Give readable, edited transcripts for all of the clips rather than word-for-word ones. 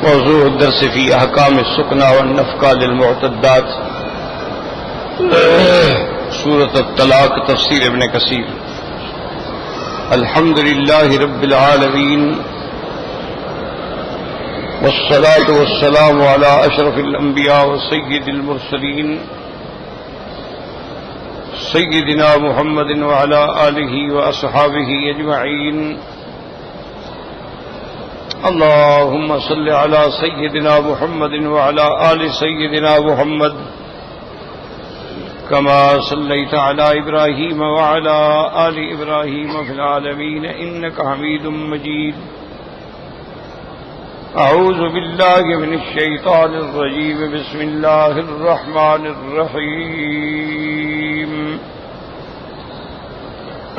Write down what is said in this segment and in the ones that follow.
موضوع الدرس في احکام السکنا والنفقہ للمعتدات، سورۃ الطلاق، تفسیر ابن کثیر۔ الحمد للہ رب العالمین، والصلاة والسلام على اشرف الانبیاء وسید المرسلین سیدنا محمد وعلى آلہ واصحابہ اجمعین۔ اللهم صل على سيدنا محمد وعلى آل سيدنا محمد كما صليت على إبراهيم وعلى آل إبراهيم في العالمين إنك حميد مجيد۔ أعوذ بالله من الشيطان الرجيم، بسم الله الرحمن الرحيم۔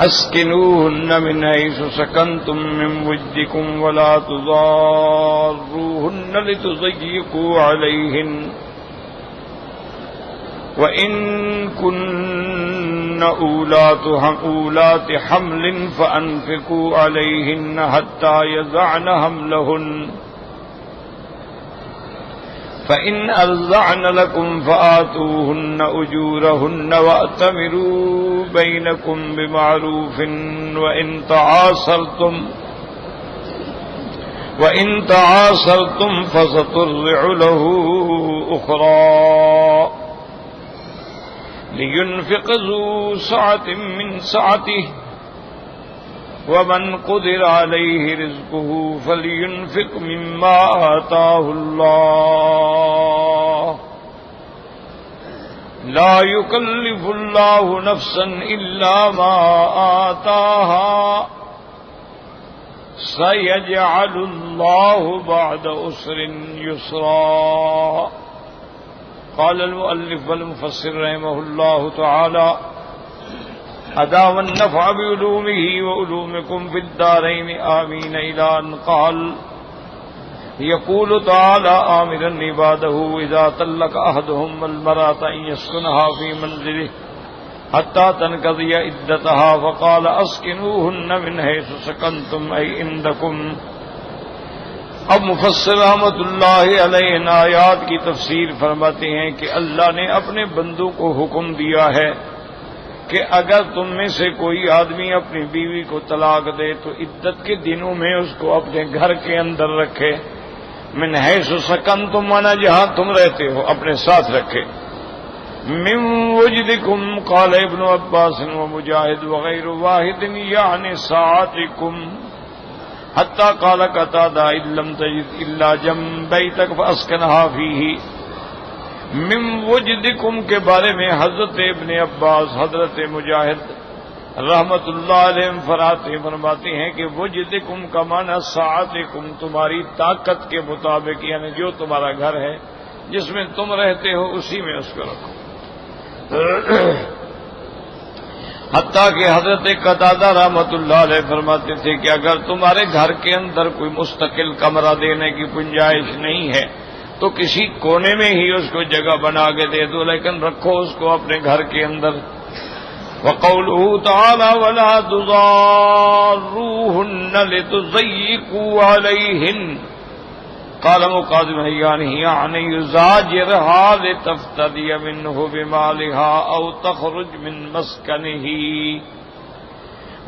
اسکنوہن من حیث سکنتم من وجدکم ولا تضاروہن لتضیقوا علیہن وإن كن أولات حمل فأنفقوا عليهن حتى يضعن حملهن فإن أرضعن لكم فآتوهن أجورهن وأتمروا بينكم بمعروف وإن تعاصرتم فسترضع له أخرى لينفق ذو سعة من سعته ومن قدر عليه رزقه فلينفق مما آتاه الله لا يكلف الله نفسا إلا ما آتاها سيجعل الله بعد عسر يسرا۔ قال المؤلف والمفسر رحمه الله تعالى: أدام النفع بعلومه وعلومكم في الدارين آمين، إلى أن قال: يقول تعالى آمرا عباده إذا طلق أحدهم المرأة أن يسكنها في منزله حتى تنقضي عدتها، فقال: أسكنوهن من حيث سكنتم أي عندكم۔ اب مفسر رحمۃ اللہ علیہ ان آیات کی تفسیر فرماتے ہیں کہ اللہ نے اپنے بندوں کو حکم دیا ہے کہ اگر تم میں سے کوئی آدمی اپنی بیوی کو طلاق دے تو عدت کے دنوں میں اس کو اپنے گھر کے اندر رکھے، من حیث سکنتم، مانا جہاں تم رہتے ہو اپنے ساتھ رکھے، من وجدکم، قال ابن عباس ومجاہد وغیر واحد یعنی ساعتکم، حتی قال قتادہ ان لم تجد الا جنبیتک فاسکنھا فیہ۔ من وجدکم کے بارے میں حضرت ابن عباس، حضرت مجاہد رحمت اللہ علیہ فرماتے ہیں کہ وجدکم کا معنی ساعتکم، تمہاری طاقت کے مطابق، یعنی جو تمہارا گھر ہے جس میں تم رہتے ہو اسی میں اس کو رکھو۔ حتیٰ کہ حضرت قتادہ رحمت اللہ علیہ فرماتے تھے کہ اگر تمہارے گھر کے اندر کوئی مستقل کمرہ دینے کی گنجائش نہیں ہے تو کسی کونے میں ہی اس کو جگہ بنا کے دے دو، لیکن رکھو اس کو اپنے گھر کے اندر۔ وقوله تعالی ولا تضاروهن لتضيقوا عليهن، قال مقاتل يعني يزاجرها لتفتدي منه بمالها او تخرج من مسكنه۔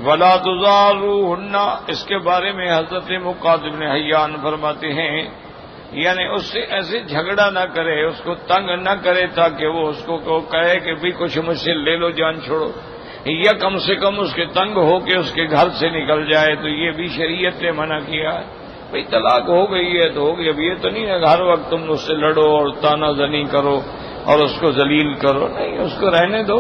ولا تضاروهن، اس کے بارے میں حضرت مقاتل بن حیان فرماتے ہیں یعنی اس سے ایسے جھگڑا نہ کرے، اس کو تنگ نہ کرے تاکہ وہ اس کو کہے کہ بھی کچھ مجھ سے لے لو، جان چھوڑو، یا کم سے کم اس کے تنگ ہو کے اس کے گھر سے نکل جائے، تو یہ بھی شریعت نے منع کیا ہے۔ بھئی طلاق ہو گئی ہے تو ہو گئی، اب یہ تو نہیں ہے ہر وقت تم اس سے لڑو اور تانا زنی کرو اور اس کو ذلیل کرو، نہیں، اس کو رہنے دو،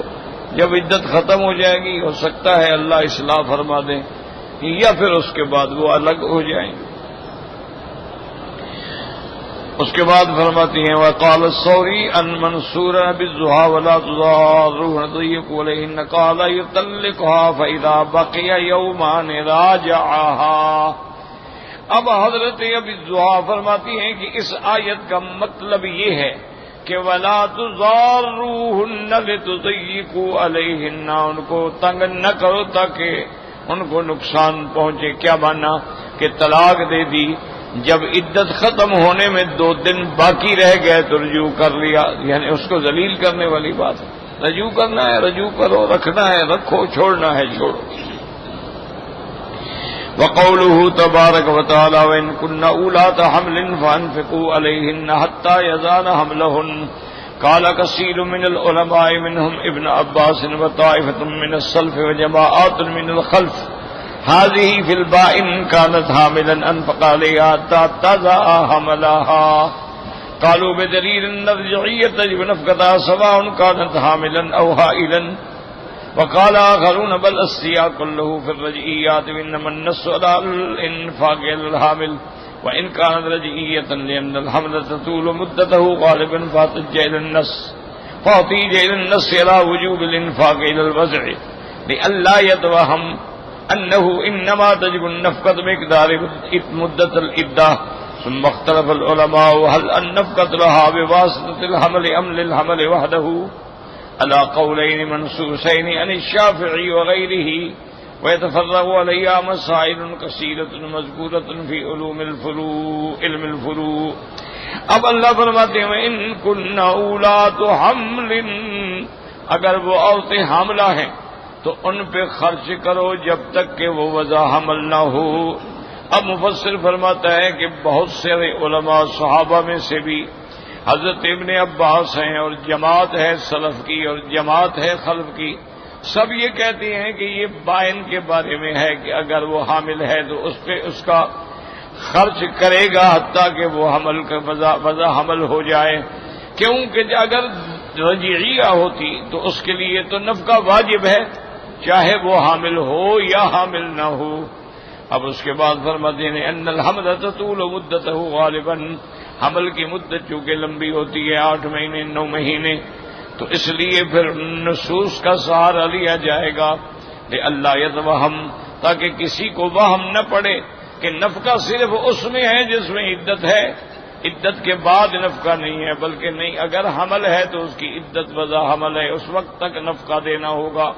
جب عدت ختم ہو جائے گی ہو سکتا ہے اللہ اصلاح فرما دیں یا پھر اس کے بعد وہ الگ ہو جائیں۔ اس کے بعد فرماتی ہیں وقال الثوری ان منصور بالضحى ولا تضاروهن تضيقوا عليهن قال يطلقها فاذا بقي يومان راجعها۔ اب حضرت ابی الضحى فرماتی ہیں کہ اس آیت کا مطلب یہ ہے کہ ولا تضاروهن لتضيقوا عليهن، ان کو تنگ نہ کرو تاکہ ان کو نقصان پہنچے۔ کیا مانا کہ طلاق دے دی جب عدت ختم ہونے میں 2 دن باقی رہ گئے تو رجوع کر لیا، یعنی اس کو ذلیل کرنے والی بات ہے۔ رجوع کرنا ہے رجوع کرو، رکھنا ہے رکھو، چھوڑنا ہے چھوڑو۔ وقوله تبارک وتعالی وإن كن أولات حمل فأنفقوا عليهن حتى يضعن حملهن قال كثير من العلماء منهم ابن عباس وطائفة من السلف وجماعات من الخلف هذه في البائن كانت حاملا أنفق عليها حتى تضع حملها قالوا بدليل أن الرجعية تجب نفقتها سواء كانت حاملا أو حائلا وقال آخرون بل السياق كله في الرجعيات وإنما النص على الإنفاق على الحامل وإن كانت رجعية لأن الحمل تطول مدته غالبا فاحتج إلى النص على وجوب الإنفاق إلى الوضع لئلا يتوهم أنه إنما تجب النفقة بمقدار مدة العدة ثم اختلف العلماء هل النفقة لها بواسطة الحمل أم للحمل وحده على قولين منصوصين عن الشافعي وغيره ويتفرغ عليها مسائل كثيرة مذكورة في علم الفروع اب اللہ فرماتے ہیں ان کن اولات حمل، اگر وہ عورتیں حاملہ ہیں تو ان پہ خرچ کرو جب تک کہ وہ وضع حمل نہ ہو۔ اب مفسر فرماتا ہے کہ بہت سے علماء صحابہ میں سے بھی حضرت ابن عباس ہیں اور جماعت ہے سلف کی اور جماعت ہے خلف کی، سب یہ کہتے ہیں کہ یہ بائن کے بارے میں ہے کہ اگر وہ حامل ہے تو اس پہ اس کا خرچ کرے گا حتیٰ کہ وہ حمل کا وضع حمل ہو جائے، کیونکہ اگر رجعیہ ہوتی تو اس کے لیے تو نفقہ واجب ہے چاہے وہ حامل ہو یا حامل نہ ہو۔ اب اس کے بعد فرماتے ہیں ان الحمل تطول مدتہ غالباً، حمل کی مدت چونکہ لمبی ہوتی ہے 8 مہینے 9 مہینے، تو اس لیے پھر نصوص کا سہارا لیا جائے گا لئلا یتوہم، تاکہ کسی کو وہم نہ پڑے کہ نفقہ صرف اس میں ہے جس میں عدت ہے، عدت کے بعد نفقہ نہیں ہے، بلکہ نہیں، اگر حمل ہے تو اس کی عدت وضع حمل ہے، اس وقت تک نفقہ دینا ہوگا۔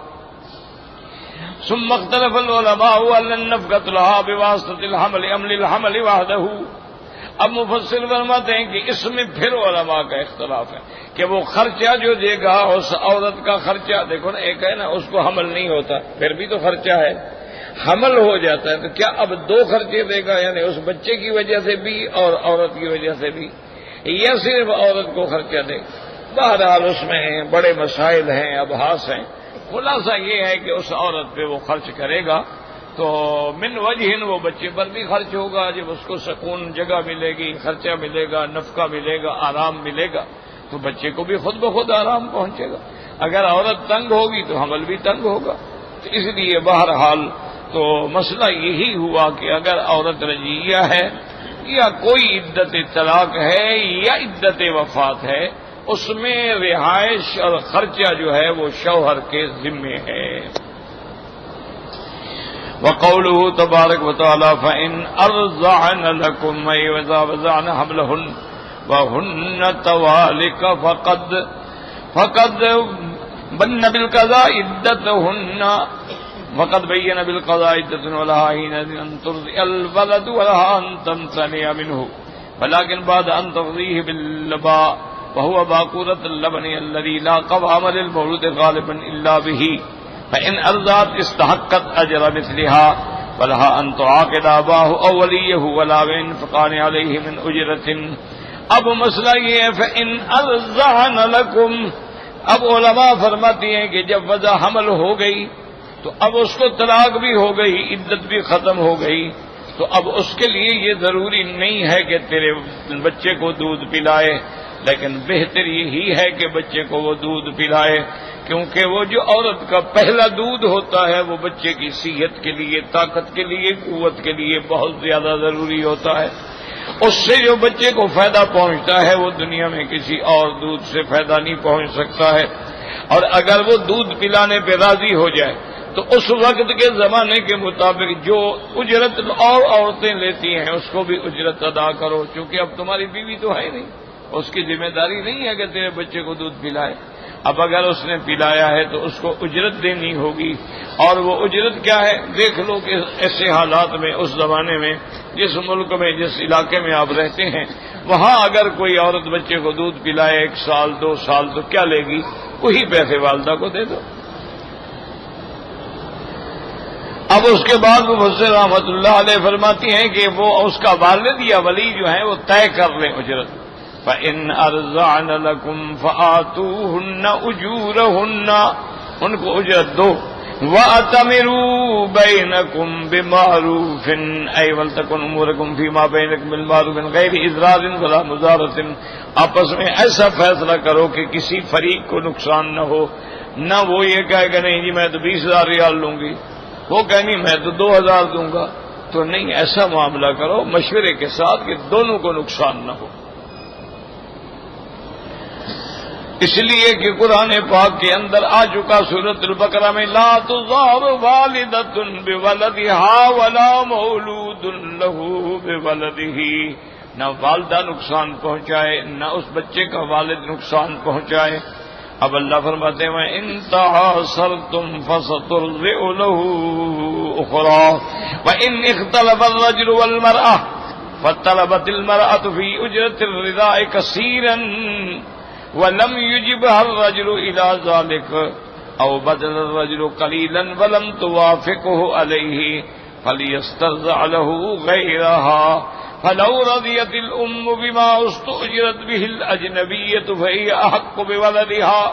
ثم اختلف العلماء هل النفقة لها بواسطة الحمل أم للحمل وحده۔ اب مفسر فرماتے ہیں کہ اس میں پھر علماء کا اختلاف ہے کہ وہ خرچہ جو دے گا اس عورت کا خرچہ، دیکھو نا، ایک ہے نا اس کو حمل نہیں ہوتا پھر بھی تو خرچہ ہے، حمل ہو جاتا ہے تو کیا اب 2 خرچے دے گا، یعنی اس بچے کی وجہ سے بھی اور عورت کی وجہ سے بھی، یا صرف عورت کو خرچہ دے گا؟ بہرحال اس میں بڑے مسائل ہیں، ابحاث ہیں، خلاصہ یہ ہے کہ اس عورت پہ وہ خرچ کرے گا تو من وجہ وہ بچے پر بھی خرچ ہوگا، جب اس کو سکون جگہ ملے گی، خرچہ ملے گا، نفقہ ملے گا، آرام ملے گا تو بچے کو بھی خود بخود آرام پہنچے گا۔ اگر عورت تنگ ہوگی تو حمل بھی تنگ ہوگا۔ تو اس لیے بہرحال تو مسئلہ یہی ہوا کہ اگر عورت رجعیہ ہے یا کوئی عدت طلاق ہے یا عدت وفات ہے، اس میں رہائش اور خرچہ جو ہے وہ شوہر کے ذمے ہے۔ وقوله تبارک وتعالی فإن أرضعن لكم أي وإذا وضعن حملهن وهن توالق فقد بين بالقضاء عدتهن ولها حين أن ترضع الولد ولها أن تمتنع منه ولكن بعد أن ترضيه باللباء وهو باقورة اللبن الذي لا قوام للمولود غالبا إلا به فإن أرضعت استحقت أجر مثلها ولها أن تعاقد أباه أو وليه ولا ينفقان عليه من أجرة۔ اب مسئلہ یہ ہے فإن أرضعن لكم، اب علماء فرماتی ہیں کہ جب وضع حمل ہو گئی تو اب اس کو طلاق بھی ہو گئی، عدت بھی ختم ہو گئی، تو اب اس کے لیے یہ ضروری نہیں ہے کہ تیرے بچے کو دودھ پلائے، لیکن بہتر یہی ہے کہ بچے کو وہ دودھ پلائے، کیونکہ وہ جو عورت کا پہلا دودھ ہوتا ہے وہ بچے کی صحت کے لیے، طاقت کے لیے، قوت کے لیے بہت زیادہ ضروری ہوتا ہے۔ اس سے جو بچے کو فائدہ پہنچتا ہے وہ دنیا میں کسی اور دودھ سے فائدہ نہیں پہنچ سکتا ہے۔ اور اگر وہ دودھ پلانے پہ راضی ہو جائے تو اس وقت کے زمانے کے مطابق جو اجرت اور عورتیں لیتی ہیں اس کو بھی اجرت ادا کرو، چونکہ اب تمہاری بیوی تو ہے نہیں، اس کی ذمہ داری نہیں ہے کہ تیرے بچے کو دودھ پلائے۔ اب اگر اس نے پلایا ہے تو اس کو اجرت دینی ہوگی، اور وہ اجرت کیا ہے؟ دیکھ لو کہ ایسے حالات میں اس زمانے میں جس ملک میں جس علاقے میں آپ رہتے ہیں وہاں اگر کوئی عورت بچے کو دودھ پلائے 1 سال 2 سال تو کیا لے گی؟ وہی پیسے والدہ کو دے دو۔ اب اس کے بعد مفسر رحمۃ اللہ علیہ فرماتی ہیں کہ وہ اس کا والد یا ولی جو ہے وہ طے کر لیں اجرت۔ فَإِنْ أَرْضَعْنَ لَكُمْ فَآتُوهُنَّ أُجُورَهُنَّ، ان کو اجرت دو۔ وَأَتَمِرُوا بَيْنَكُمْ بِمَعْرُوفٍ أَيْ وَلْتَكُنْ أُمُورُكُمْ فِي مَا بَيْنَكُمْ بِالْمَعْرُوفِ مِنْ غَيْرِ إِضْرَارٍ وَلَا مُضَارَةٍ، آپس میں ایسا فیصلہ کرو کہ کسی فریق کو نقصان نہ ہو، نہ وہ یہ کہے کہ نہیں جی میں تو 20,000 ریال لوں گی، وہ کہیں میں تو 2,000 دوں گا، تو نہیں، ایسا معاملہ کرو مشورے کے ساتھ کہ دونوں کو نقصان نہ ہو۔ اس لیے کہ قرآن پاک کے اندر آ چکا سورۃ البقرہ میں لا تضار والدۃ بولدها ولا مولود له بولده، نہ والدہ نقصان پہنچائے نہ اس بچے کا والد نقصان پہنچائے۔ اب اللہ فرماتے ہیں وَإِن تَعَاصَرْتُمْ فَسَتُرْضِعُ لَهُ أُخْرَىٰ وَإِنْ اخْتَلَفَ الرَّجُلُ وَالْمَرْأَةُ فَطَلَبَتِ الْمَرْأَةُ فِي أُجْرَةِ الرِّضَاعِ كَثِيرًا وَلَمْ يُجِبْهَا الرَّجُلُ إِلَىٰ ذَلِكَ أَوْ بَذَلَ الرَّجُلُ قَلِيلًا وَلَمْ تُوَافِقْهُ عَلَيْهِ فَلْيَسْتَرْضِعْ لَهُ غَيْرَهَا فَلَوْ رَضِيَتِ الْأُمُّ بِمَا اسْتُؤْجِرَتْ بِهِ الْأَجْنَبِيَّةُ فَهِيَ أَحَقُّ بِوَلَدِهَا۔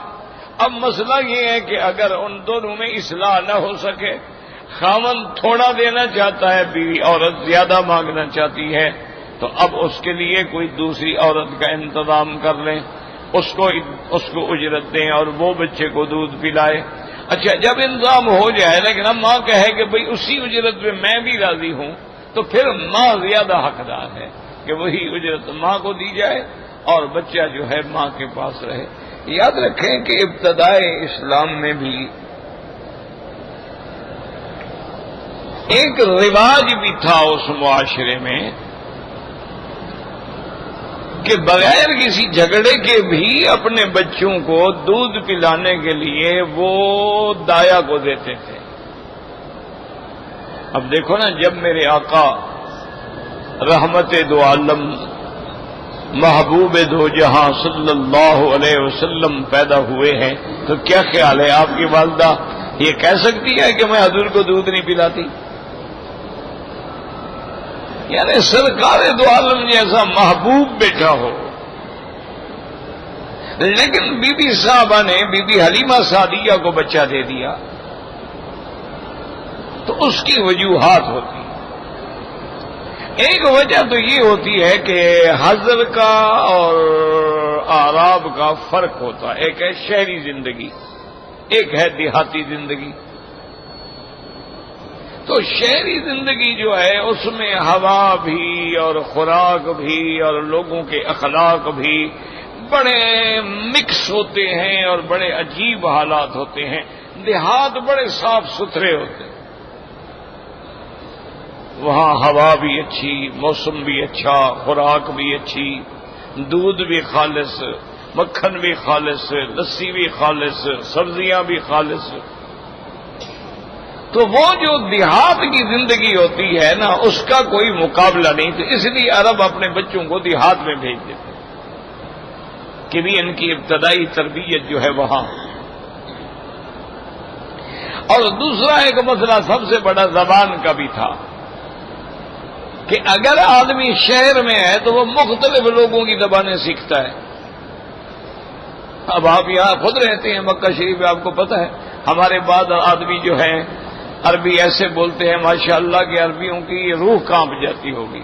اب مسئلہ یہ ہے کہ اگر ان دونوں میں اصلاح نہ ہو سکے، خاوند تھوڑا دینا چاہتا ہے، بیوی عورت زیادہ مانگنا چاہتی ہے، تو اب اس کے لیے کوئی دوسری عورت کا انتظام کر لیں، اس کو اجرت دیں اور وہ بچے کو دودھ پلائے۔ اچھا جب انتظام ہو جائے لیکن اب ماں کہے کہ بھئی اسی اجرت پہ میں بھی راضی ہوں، تو پھر ماں زیادہ حقدار ہے کہ وہی اجرت ماں کو دی جائے اور بچہ جو ہے ماں کے پاس رہے۔ یاد رکھیں کہ ابتدائے اسلام میں بھی ایک رواج بھی تھا اس معاشرے میں کہ بغیر کسی جھگڑے کے بھی اپنے بچوں کو دودھ پلانے کے لیے وہ دایا کو دیتے تھے۔ اب دیکھو نا، جب میرے آقا رحمت دو عالم محبوب دو جہاں صلی اللہ علیہ وسلم پیدا ہوئے ہیں تو کیا خیال ہے آپ کی والدہ یہ کہہ سکتی ہے کہ میں حضور کو دودھ نہیں پلاتی؟ یعنی سرکار دو عالم جیسا محبوب بیٹا ہو، لیکن بی بی صاحبہ نے بی بی حلیمہ سعدیہ کو بچہ دے دیا، تو اس کی وجوہات ہوتی ہیں۔ ایک وجہ تو یہ ہوتی ہے کہ حضر کا اور اعراب کا فرق ہوتا ہے، ایک ہے شہری زندگی، ایک ہے دیہاتی زندگی۔ تو شہری زندگی جو ہے اس میں ہوا بھی اور خوراک بھی اور لوگوں کے اخلاق بھی بڑے مکس ہوتے ہیں اور بڑے عجیب حالات ہوتے ہیں۔ دیہات بڑے صاف ستھرے ہوتے ہیں، وہاں ہوا بھی اچھی، موسم بھی اچھا، خوراک بھی اچھی، دودھ بھی خالص، مکھن بھی خالص، لسی بھی خالص، سبزیاں بھی خالص۔ تو وہ جو دیہات کی زندگی ہوتی ہے نا اس کا کوئی مقابلہ نہیں، تو اس لیے عرب اپنے بچوں کو دیہات میں بھیج دیتے کہ بھی ان کی ابتدائی تربیت جو ہے وہاں۔ اور دوسرا ایک مسئلہ سب سے بڑا زبان کا بھی تھا کہ اگر آدمی شہر میں ہے تو وہ مختلف لوگوں کی زبانیں سیکھتا ہے۔ اب آپ یہاں خود رہتے ہیں مکہ شریف میں، آپ کو پتہ ہے ہمارے بعد آدمی جو ہیں عربی ایسے بولتے ہیں ماشاءاللہ کہ عربیوں کی روح کانپ جاتی ہوگی،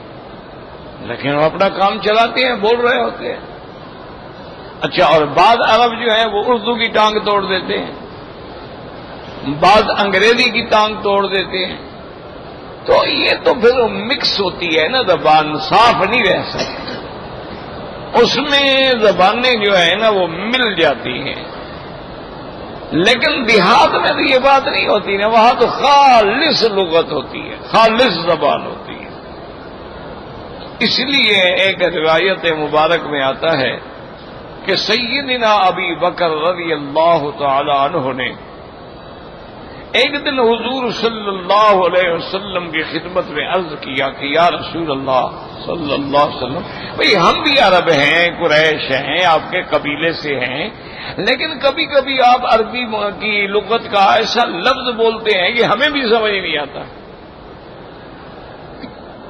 لیکن وہ اپنا کام چلاتے ہیں، بول رہے ہوتے ہیں۔ اچھا، اور بعض عرب جو ہیں وہ اردو کی ٹانگ توڑ دیتے ہیں، بعض انگریزی کی ٹانگ توڑ دیتے ہیں، تو یہ تو پھر مکس ہوتی ہے نا، زبان صاف نہیں رہ سکتی، اس میں زبانیں جو ہے نا وہ مل جاتی ہیں۔ لیکن دیہات میں تو یہ بات نہیں ہوتی نا، وہاں تو خالص لغت ہوتی ہے، خالص زبان ہوتی ہے۔ اس لیے ایک روایت مبارک میں آتا ہے کہ سیدنا ابی بکر رضی اللہ تعالی عنہ نے ایک دن حضور صلی اللہ علیہ وسلم کی خدمت میں عرض کیا کہ یا رسول اللہ صلی اللہ علیہ وسلم، بھئی ہم بھی عرب ہیں، قریش ہیں، آپ کے قبیلے سے ہیں، لیکن کبھی کبھی آپ عربی کی لغت کا ایسا لفظ بولتے ہیں کہ ہمیں بھی سمجھ نہیں آتا۔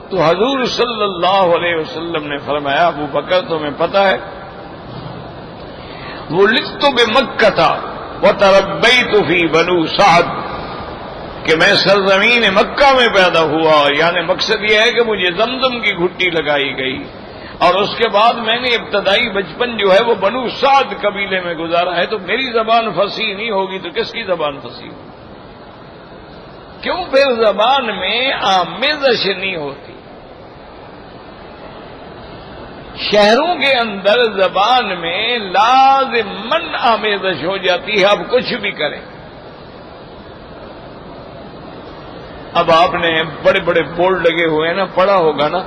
تو حضور صلی اللہ علیہ وسلم نے فرمایا ابو بکر تمہیں پتہ ہے ولدت بمکہ وتربیت فی بنو سعد، کہ میں سرزمین مکہ میں پیدا ہوا، یعنی مقصد یہ ہے کہ مجھے زمزم کی گھٹی لگائی گئی، اور اس کے بعد میں نے ابتدائی بچپن جو ہے وہ بنو سعد قبیلے میں گزارا ہے، تو میری زبان فصیح نہیں ہوگی تو کس کی زبان فصیح ہوگی؟ کیوں پھر زبان میں آمیزش نہیں ہوتی؟ شہروں کے اندر زبان میں لازماً آمیزش ہو جاتی ہے، اب کچھ بھی کریں۔ اب آپ نے بڑے بڑے بورڈ لگے ہوئے ہیں نا، پڑھا ہوگا نا،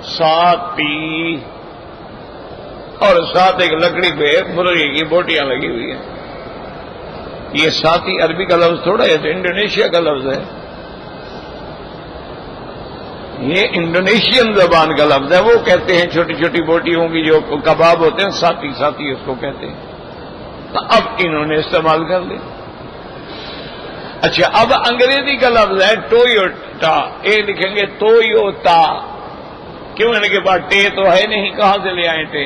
ساتھی، اور ساتھ ایک لکڑی پہ مرغی کی بوٹیاں لگی ہوئی ہیں۔ یہ ساتھی عربی کا لفظ تھوڑا ہے، تو انڈونیشیا کا لفظ ہے، یہ انڈونیشین زبان کا لفظ ہے۔ وہ کہتے ہیں چھوٹی چھوٹی بوٹیوں کی جو کباب ہوتے ہیں، ساتھی ساتھی اس کو کہتے ہیں، تو اب انہوں نے استعمال کر لیا۔ اچھا، اب انگریزی کا لفظ ہے ٹویوٹا، اے لکھیں گے تویوتا، کیوں؟ ان کے پاس ٹے تو ہے نہیں، کہاں سے لے آئے ٹے؟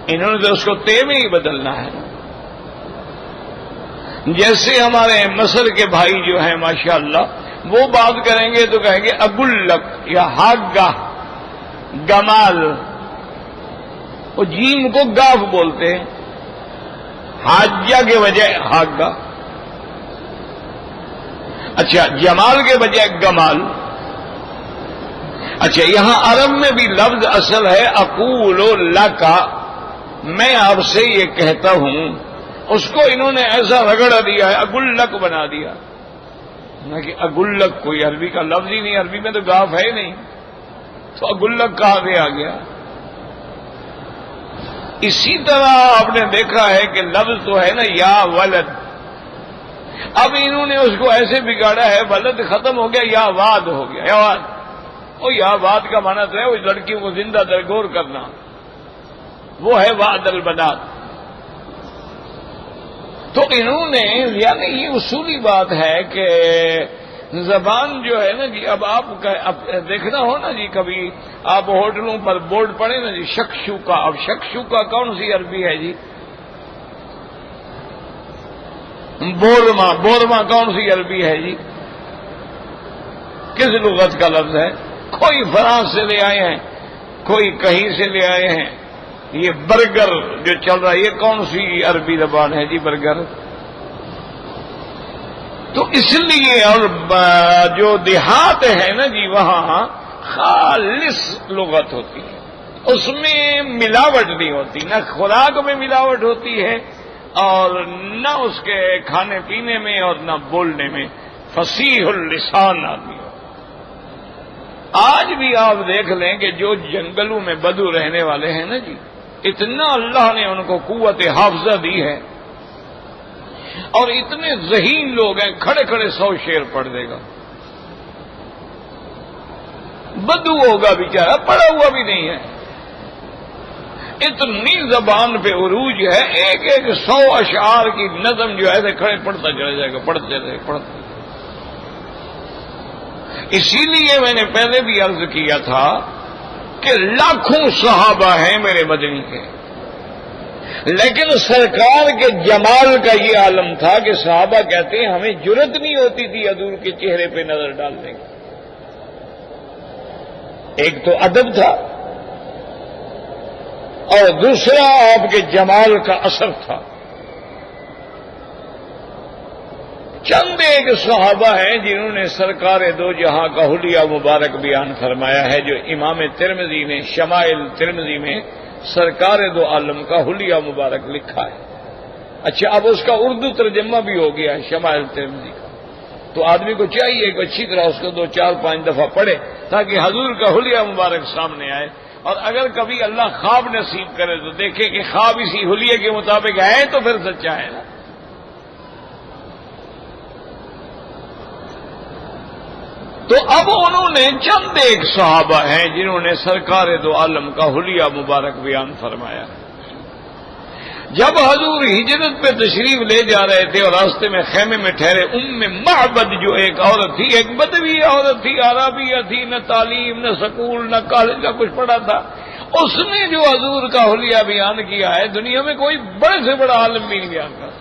انہوں نے تو اس کو تے میں ہی بدلنا ہے۔ جیسے ہمارے مصر کے بھائی جو ہیں ماشاءاللہ، وہ بات کریں گے تو کہیں گے اگلک یا ہاگا، گمال، وہ جیم کو گاف بولتے ہیں، حاجہ کے بجائے ہاگا۔ اچھا، جمال کے بجائے گمال۔ اچھا، یہاں عرب میں بھی لفظ اصل ہے اقول لکا، میں آپ سے یہ کہتا ہوں، اس کو انہوں نے ایسا رگڑ دیا ہے، اگلک بنا دیا نہ کہ اگلک کوئی عربی کا لفظ ہی نہیں، عربی میں تو گاف ہے نہیں، تو اگلک کہاں سے آ گیا؟ اسی طرح آپ نے دیکھا ہے کہ لفظ تو ہے نا یا ولد، اب انہوں نے اس کو ایسے بگاڑا ہے، ولد ختم ہو گیا، یا واد ہو گیا، یا واد۔ وہ یا واد کا معنی تو ہے اس لڑکیوں کو زندہ درگور کرنا، وہ ہے وعد البنات۔ تو انہوں نے، یعنی یہ اصولی بات ہے کہ زبان جو ہے نا جی، اب آپ دیکھنا ہو نا جی، کبھی آپ ہوٹلوں پر بورڈ پڑے نا جی شکشوکا، اب شکشوکا کون سی عربی ہے جی؟ بورما، بورما کون سی عربی ہے جی؟ کس لغت کا لفظ ہے؟ کوئی فرانس سے لے آئے ہیں، کوئی کہیں سے لے آئے ہیں۔ یہ برگر جو چل رہا ہے، یہ کون سی عربی زبان ہے جی؟ برگر۔ تو اس لیے، اور جو دیہات ہے نا جی، وہاں خالص لغت ہوتی ہے، اس میں ملاوٹ نہیں ہوتی، نہ خوراک میں ملاوٹ ہوتی ہے اور نہ اس کے کھانے پینے میں اور نہ بولنے میں، فصیح اللسان آدمی ہو۔ آج بھی آپ دیکھ لیں کہ جو جنگلوں میں بدو رہنے والے ہیں نا جی، اتنا اللہ نے ان کو قوت حافظہ دی ہے، اور اتنے ذہین لوگ ہیں، کھڑے کھڑے 100 شعر پڑھ دے گا۔ بدو ہوگا بیچارہ، پڑھا ہوا بھی نہیں ہے، اتنی زبان پہ عروج ہے، ایک ایک 100 اشعار کی نظم جو ہے کھڑے پڑھتا چلا جائے گا، پڑھتے رہے پڑھتے۔ اسی لیے میں نے پہلے بھی عرض کیا تھا کہ لاکھوں صحابہ ہیں میرے مدنی کے، لیکن سرکار کے جمال کا یہ عالم تھا کہ صحابہ کہتے ہیں ہمیں جرت نہیں ہوتی تھی حضور کے چہرے پہ نظر ڈالنے کی۔ ایک تو ادب تھا، اور دوسرا آپ کے جمال کا اثر تھا۔ چند ایک صحابہ ہیں جنہوں نے سرکار دو جہاں کا حلیہ مبارک بیان فرمایا ہے، جو امام ترمذی نے شمائل ترمذی میں سرکار دو عالم کا حلیہ مبارک لکھا ہے۔ اچھا، اب اس کا اردو ترجمہ بھی ہو گیا ہے شمائل ترمذی کا، تو آدمی کو چاہیے کہ اچھی طرح اس کو 2 4 5 دفعہ پڑھے تاکہ حضور کا حلیہ مبارک سامنے آئے، اور اگر کبھی اللہ خواب نصیب کرے تو دیکھے کہ خواب اسی حلیے کے مطابق ہے تو پھر سچا ہے نا۔ تو اب انہوں نے چند ایک صحابہ ہیں جنہوں نے سرکار دو عالم کا حلیہ مبارک بیان فرمایا. جب حضور ہجرت پہ تشریف لے جا رہے تھے اور راستے میں خیمے میں ٹھہرے، معبد جو ایک عورت تھی، ایک بدوی عورت تھی، عربیہ تھی، نہ تعلیم نہ سکول نہ کالج کا کچھ پڑھا تھا، اس نے جو حضور کا حلیہ بیان کیا ہے دنیا میں کوئی بڑے سے بڑا عالم بھی نہیں بیان کر.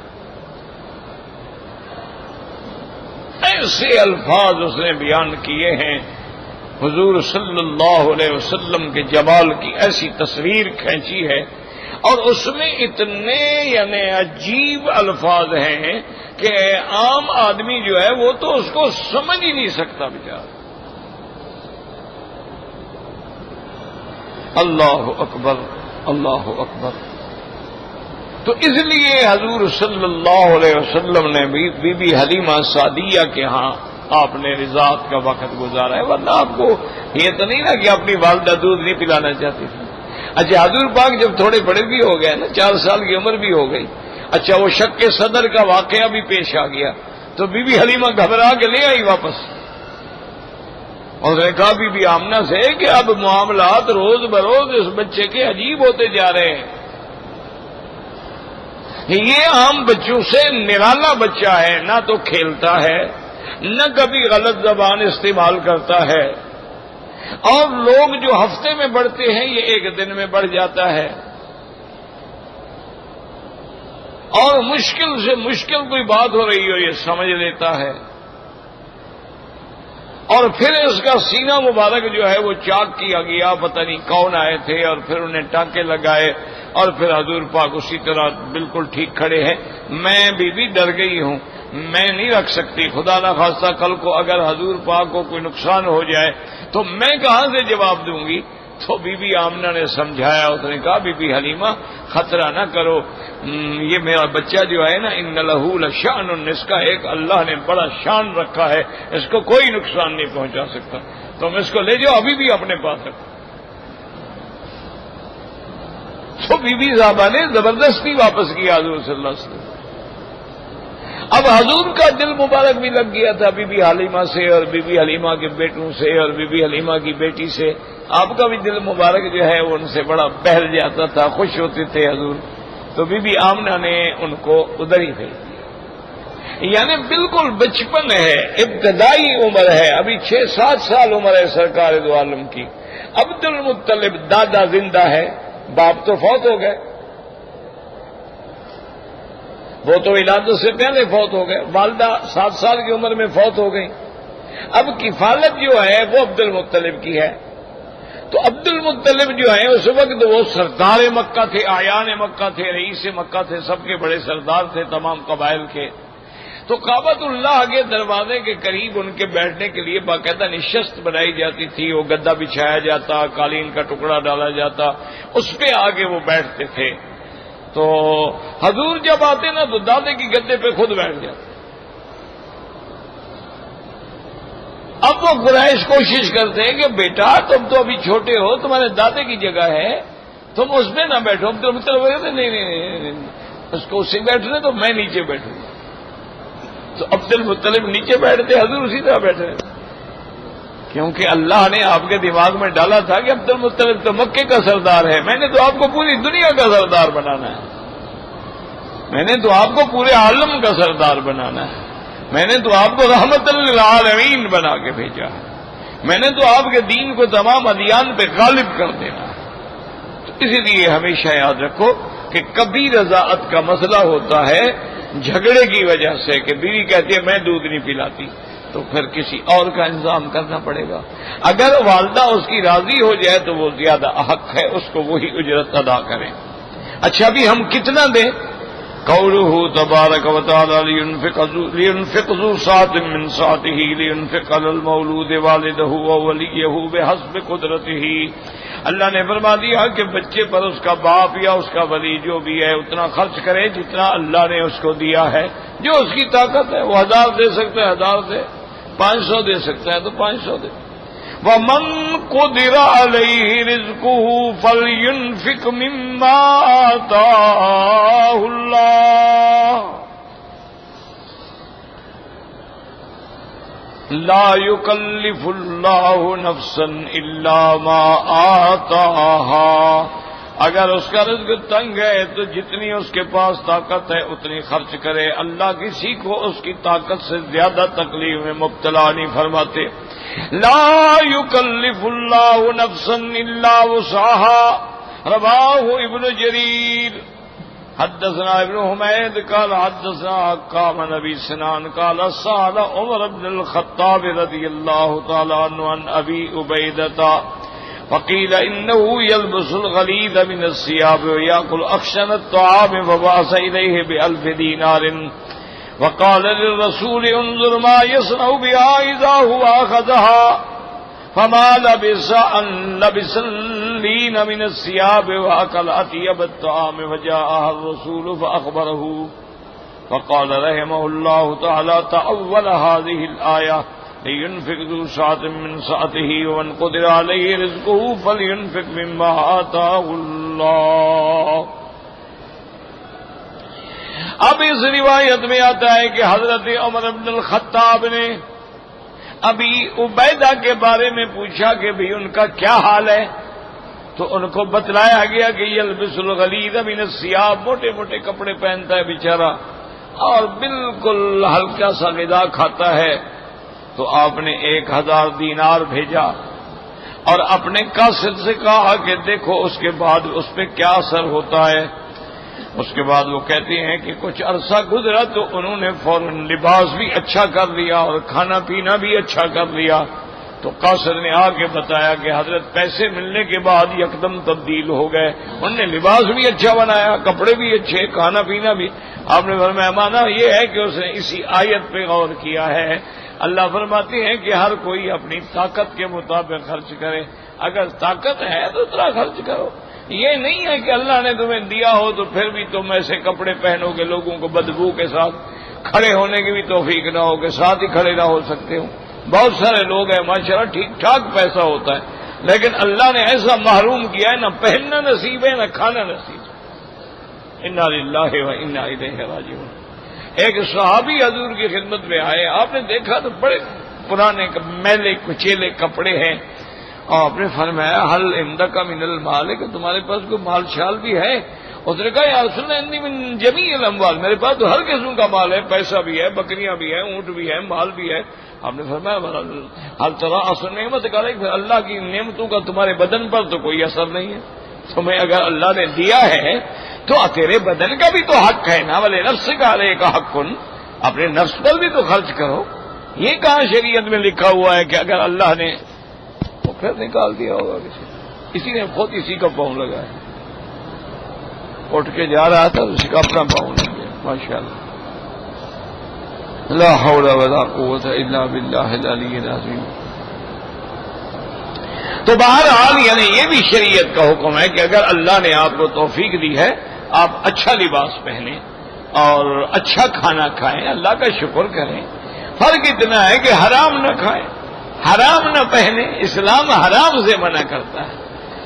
ایسے الفاظ اس نے بیان کیے ہیں، حضور صلی اللہ علیہ وسلم کے جمال کی ایسی تصویر کھینچی ہے، اور اس میں اتنے یعنی عجیب الفاظ ہیں کہ عام آدمی جو ہے وہ تو اس کو سمجھ ہی نہیں سکتا بیچارہ. اللہ اکبر اللہ اکبر. تو اس لیے حضور صلی اللہ علیہ وسلم نے بی بی حلیمہ سعدیہ کے ہاں آپ نے رضاعت کا وقت گزارا ہے، ورنہ آپ کو یہ تو نہیں نا کہ اپنی والدہ دودھ نہیں پلانا چاہتی تھی. اچھا حضور پاک جب تھوڑے بڑے بھی ہو گئے نا، 4 سال کی عمر بھی ہو گئی، اچھا وہ شق صدر کا واقعہ بھی پیش آ گیا، تو بی بی حلیمہ گھبرا کے لے آئی واپس، اور نے کہا بی بی آمنہ سے کہ اب معاملات روز بروز اس بچے کے عجیب ہوتے جا رہے ہیں. یہ عام بچوں سے نرالا بچہ ہے، نہ تو کھیلتا ہے نہ کبھی غلط زبان استعمال کرتا ہے، اور لوگ جو ہفتے میں بڑھتے ہیں یہ ایک دن میں بڑھ جاتا ہے، اور مشکل سے مشکل کوئی بات ہو رہی ہو یہ سمجھ لیتا ہے. اور پھر اس کا سینہ مبارک جو ہے وہ چاک کیا گیا، پتہ نہیں کون آئے تھے، اور پھر انہیں ٹانکے لگائے، اور پھر حضور پاک اسی طرح بالکل ٹھیک کھڑے ہیں. میں بھی ڈر گئی ہوں، میں نہیں رکھ سکتی، خدا نہ خواستہ کل کو اگر حضور پاک کو کوئی نقصان ہو جائے تو میں کہاں سے جواب دوں گی. تو بی بی آمنہ نے سمجھایا، اس نے کہا بی بی حلیمہ خطرہ نہ کرو، یہ میرا بچہ جو ہے نا ان لہ لشأن، اس کا ایک اللہ نے بڑا شان رکھا ہے، اس کو کوئی نقصان نہیں پہنچا سکتا، تم اس کو لے جاؤ ابھی بھی اپنے پاس رکھو. تو بی بی صاحبہ نے زبردستی واپس کیا حضور صلی اللہ علیہ وسلم. اب حضور کا دل مبارک بھی لگ گیا تھا بی بی حلیمہ سے، اور بی بی حلیمہ کے بیٹوں سے، اور بی بی حلیمہ کی بیٹی سے. آپ کا بھی دل مبارک جو ہے وہ ان سے بڑا بہل جاتا تھا، خوش ہوتے تھے حضور. تو بی بی آمنہ نے ان کو ادھر ہی بھیج دیا. یعنی بالکل بچپن ہے، ابتدائی عمر ہے، ابھی 6-7 سال عمر ہے سرکار دو عالم کی. عبد المطلب دادا زندہ ہے، باپ تو فوت ہو گئے، وہ تو ولادت سے پہلے فوت ہو گئے، والدہ 7 سال کی عمر میں فوت ہو گئی. اب کفالت جو ہے وہ عبد المطلب کی ہے. تو عبد المطلب جو ہے اس وقت وہ سردار مکہ تھے، آیان مکہ تھے، رئیس مکہ تھے، سب کے بڑے سردار تھے تمام قبائل کے. تو کعبۃ اللہ کے دروازے کے قریب ان کے بیٹھنے کے لیے باقاعدہ نشست بنائی جاتی تھی، وہ گدا بچھایا جاتا، قالین کا ٹکڑا ڈالا جاتا، اس پہ آگے وہ بیٹھتے تھے. تو حضور جب آتے نا تو دادے کی گدے پہ خود بیٹھ جاتے. اب وہ قریش کوشش کرتے ہیں کہ بیٹا تم تو ابھی چھوٹے ہو، تمہارے دادے کی جگہ ہے، تم اس میں نہ بیٹھو. مطلب نہیں، اس کو اسی بیٹھنے تو میں نیچے بیٹھوں. تو عبد المطلب نیچے بیٹھتے، حضور اسی طرح بیٹھے، کیونکہ اللہ نے آپ کے دماغ میں ڈالا تھا کہ عبد المطلب تو مکے کا سردار ہے، میں نے تو آپ کو پوری دنیا کا سردار بنانا ہے، میں نے تو آپ کو پورے عالم کا سردار بنانا ہے، میں نے تو آپ کو رحمت للعالمین بنا کے بھیجا ہے، میں نے تو آپ کے دین کو تمام ادیان پہ غالب کر دینا ہے. تو اسی لیے ہمیشہ یاد رکھو کہ کبھی رضاعت کا مسئلہ ہوتا ہے جھگڑے کی وجہ سے، کہ بیوی کہتی ہے میں دودھ نہیں پلاتی، تو پھر کسی اور کا انتظام کرنا پڑے گا. اگر والدہ اس کی راضی ہو جائے تو وہ زیادہ حق ہے، اس کو وہی اجرت ادا کریں. اچھا ابھی ہم کتنا دیں؟ قوله تبارک و تعالی لینفق ذو سعۃ من سعته لینفق علی المولود والدہ وولیہ بحسب قدرتہ. اللہ نے فرما دیا کہ بچے پر اس کا باپ یا اس کا ولی جو بھی ہے اتنا خرچ کرے جتنا اللہ نے اس کو دیا ہے، جو اس کی طاقت ہے. وہ 1000 دے سکتا ہے 1000 دے، 500 دے سکتا ہے تو 500 دے. وَمَنْ قُدِرَ عَلَيْهِ رِزْقُهُ فَلْيُنْفِقْ مِمَّا آتَاهُ اللَّهُ. لا یکلف اللہ نفسا الا ما آتاها، اگر اس کا رزق تنگ ہے تو جتنی اس کے پاس طاقت ہے اتنی خرچ کرے، اللہ کسی کو اس کی طاقت سے زیادہ تکلیف میں مبتلا نہیں فرماتے۔ لا یکلف اللہ نفسا الا وسعها، رواہ ابن جریر۔ حدثنا ابن حمید قال حدثنا حکام عن ابی سنان قال سأل عمر بن الخطاب رضی اللہ تعالی عنہ عن ابی عبیدہ فقیل انه يلبس الغلیظ من الثياب ويأكل اخشن الطعام فبعث الیہ ب1000 دینار وقال للرسول انظر ما يصنع بها اذا هو اخذها فما لبس ان لبس اللين من الثياب واكل اطيب الطعام فجاء الرسول فاخبره فقال رحمه الله تعالى تأول هذه الآية لينفق ذو سعة من سعته ومن قدر عليه رزقه فلينفق مما آتاه الله۔ اب اس روایت میں آتا ہے کہ حضرت عمر بن الخطاب نے ابی عبیدہ کے بارے میں پوچھا کہ بھی ان کا کیا حال ہے، تو ان کو بتلایا گیا کہ یلبس الغلیظ من الثیاب، موٹے موٹے کپڑے پہنتا ہے بیچارہ اور بالکل ہلکا سا غذا کھاتا ہے۔ تو آپ نے 1000 دینار بھیجا اور اپنے قاصد سے کہا کہ دیکھو اس کے بعد اس پہ کیا اثر ہوتا ہے۔ اس کے بعد وہ کہتے ہیں کہ کچھ عرصہ گزرا تو انہوں نے فوراً لباس بھی اچھا کر لیا اور کھانا پینا بھی اچھا کر لیا۔ تو قاصد نے آ کے بتایا کہ حضرت پیسے ملنے کے بعد یکدم تبدیل ہو گئے، انہوں نے لباس بھی اچھا بنایا، کپڑے بھی اچھے، کھانا پینا بھی۔ آپ نے فرمایا مانا یہ ہے کہ اس نے اسی آیت پہ غور کیا ہے۔ اللہ فرماتے ہیں کہ ہر کوئی اپنی طاقت کے مطابق خرچ کرے، اگر طاقت ہے تو اتنا خرچ کرو۔ یہ نہیں ہے کہ اللہ نے تمہیں دیا ہو تو پھر بھی تم ایسے کپڑے پہنو کہ لوگوں کو بدبو کے ساتھ کھڑے ہونے کی بھی توفیق نہ ہو، کہ ساتھ ہی کھڑے نہ ہو سکتے ہو۔ بہت سارے لوگ ہیں ماشاءاللہ ٹھیک ٹھاک پیسہ ہوتا ہے، لیکن اللہ نے ایسا محروم کیا ہے، نہ پہننا نصیب ہے نہ کھانا نصیب ہے۔ انا للہ و انا الیہ راجعون۔ ایک صحابی حضور کی خدمت میں آئے، آپ نے دیکھا تو بڑے پرانے میلے کچیلے کپڑے ہیں، اور آپ نے فرمایا حل عندک من المال، کہ تمہارے پاس کوئی مال شال بھی ہے؟ اس نے کہا یا رسول اللہ انی من جمیع الاموال، میرے پاس تو ہر قسم کا مال ہے، پیسہ بھی ہے، بکریاں بھی ہیں، اونٹ بھی ہے، مال بھی ہے۔ آپ نے فرمایا حل ترى اثر نعمت کا، اللہ کی نعمتوں کا تمہارے بدن پر تو کوئی اثر نہیں ہے، تمہیں اگر اللہ نے دیا ہے تو تیرے بدن کا بھی تو حق ہے نا، ولی نفس کا علیک حق، اپنے نفس پر بھی تو خرچ کرو۔ یہ کہاں شریعت میں لکھا ہوا ہے کہ اگر اللہ نے تو پھر نکال دیا ہوگا کسی نے خود اسی کا پاؤں لگایا، اٹھ کے جا رہا تھا اسی کا اپنا پاؤں لگ گیا، ماشاء اللہ۔ لا حول ولا قوت الا باللہ العلی العظیم۔ تو بہرحال یعنی یہ بھی شریعت کا حکم ہے کہ اگر اللہ نے آپ کو توفیق دی ہے آپ اچھا لباس پہنیں اور اچھا کھانا کھائیں، اللہ کا شکر کریں۔ فرق اتنا ہے کہ حرام نہ کھائیں، حرام نہ پہنیں، اسلام حرام سے منع کرتا ہے۔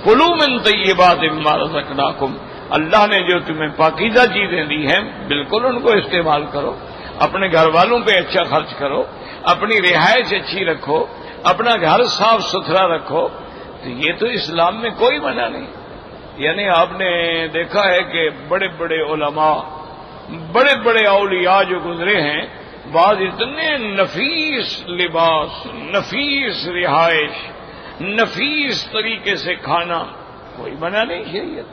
کلوا من طیبات مما رزقناکم، اللہ نے جو تمہیں پاکیزہ چیزیں دی ہیں بالکل ان کو استعمال کرو، اپنے گھر والوں پہ اچھا خرچ کرو، اپنی رہائش اچھی رکھو، اپنا گھر صاف ستھرا رکھو، تو یہ تو اسلام میں کوئی منع نہیں۔ یعنی آپ نے دیکھا ہے کہ بڑے بڑے علماء، بڑے بڑے اولیاء جو گزرے ہیں، بعض اتنے نفیس لباس، نفیس رہائش، نفیس طریقے سے کھانا، کوئی منع نہیں شریعت،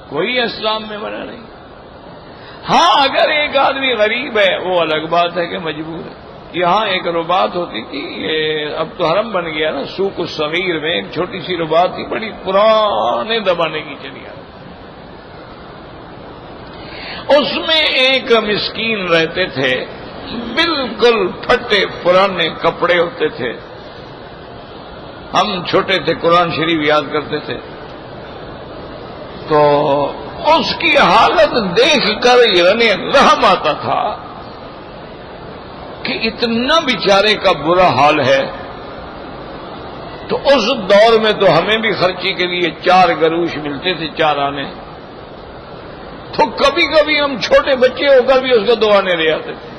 کوئی اسلام میں منع نہیں۔ ہاں اگر ایک آدمی غریب ہے وہ الگ بات ہے کہ مجبور ہے۔ یہاں ایک رباط ہوتی تھی، یہ اب تو حرم بن گیا نا، سوق الصغیر میں ایک چھوٹی سی رباط تھی، بڑی پرانے زمانے کی چلی آ، اس میں ایک مسکین رہتے تھے، بالکل پھٹے پرانے کپڑے ہوتے تھے۔ ہم چھوٹے تھے قرآن شریف یاد کرتے تھے، تو اس کی حالت دیکھ کر یعنی رحم آتا تھا کہ اتنا بیچارے کا برا حال ہے۔ تو اس دور میں تو ہمیں بھی خرچی کے لیے 4 گروش ملتے تھے، 4 آنے، تو کبھی کبھی ہم چھوٹے بچے ہو کر بھی اس کو 2 آنے لے آتے تھے۔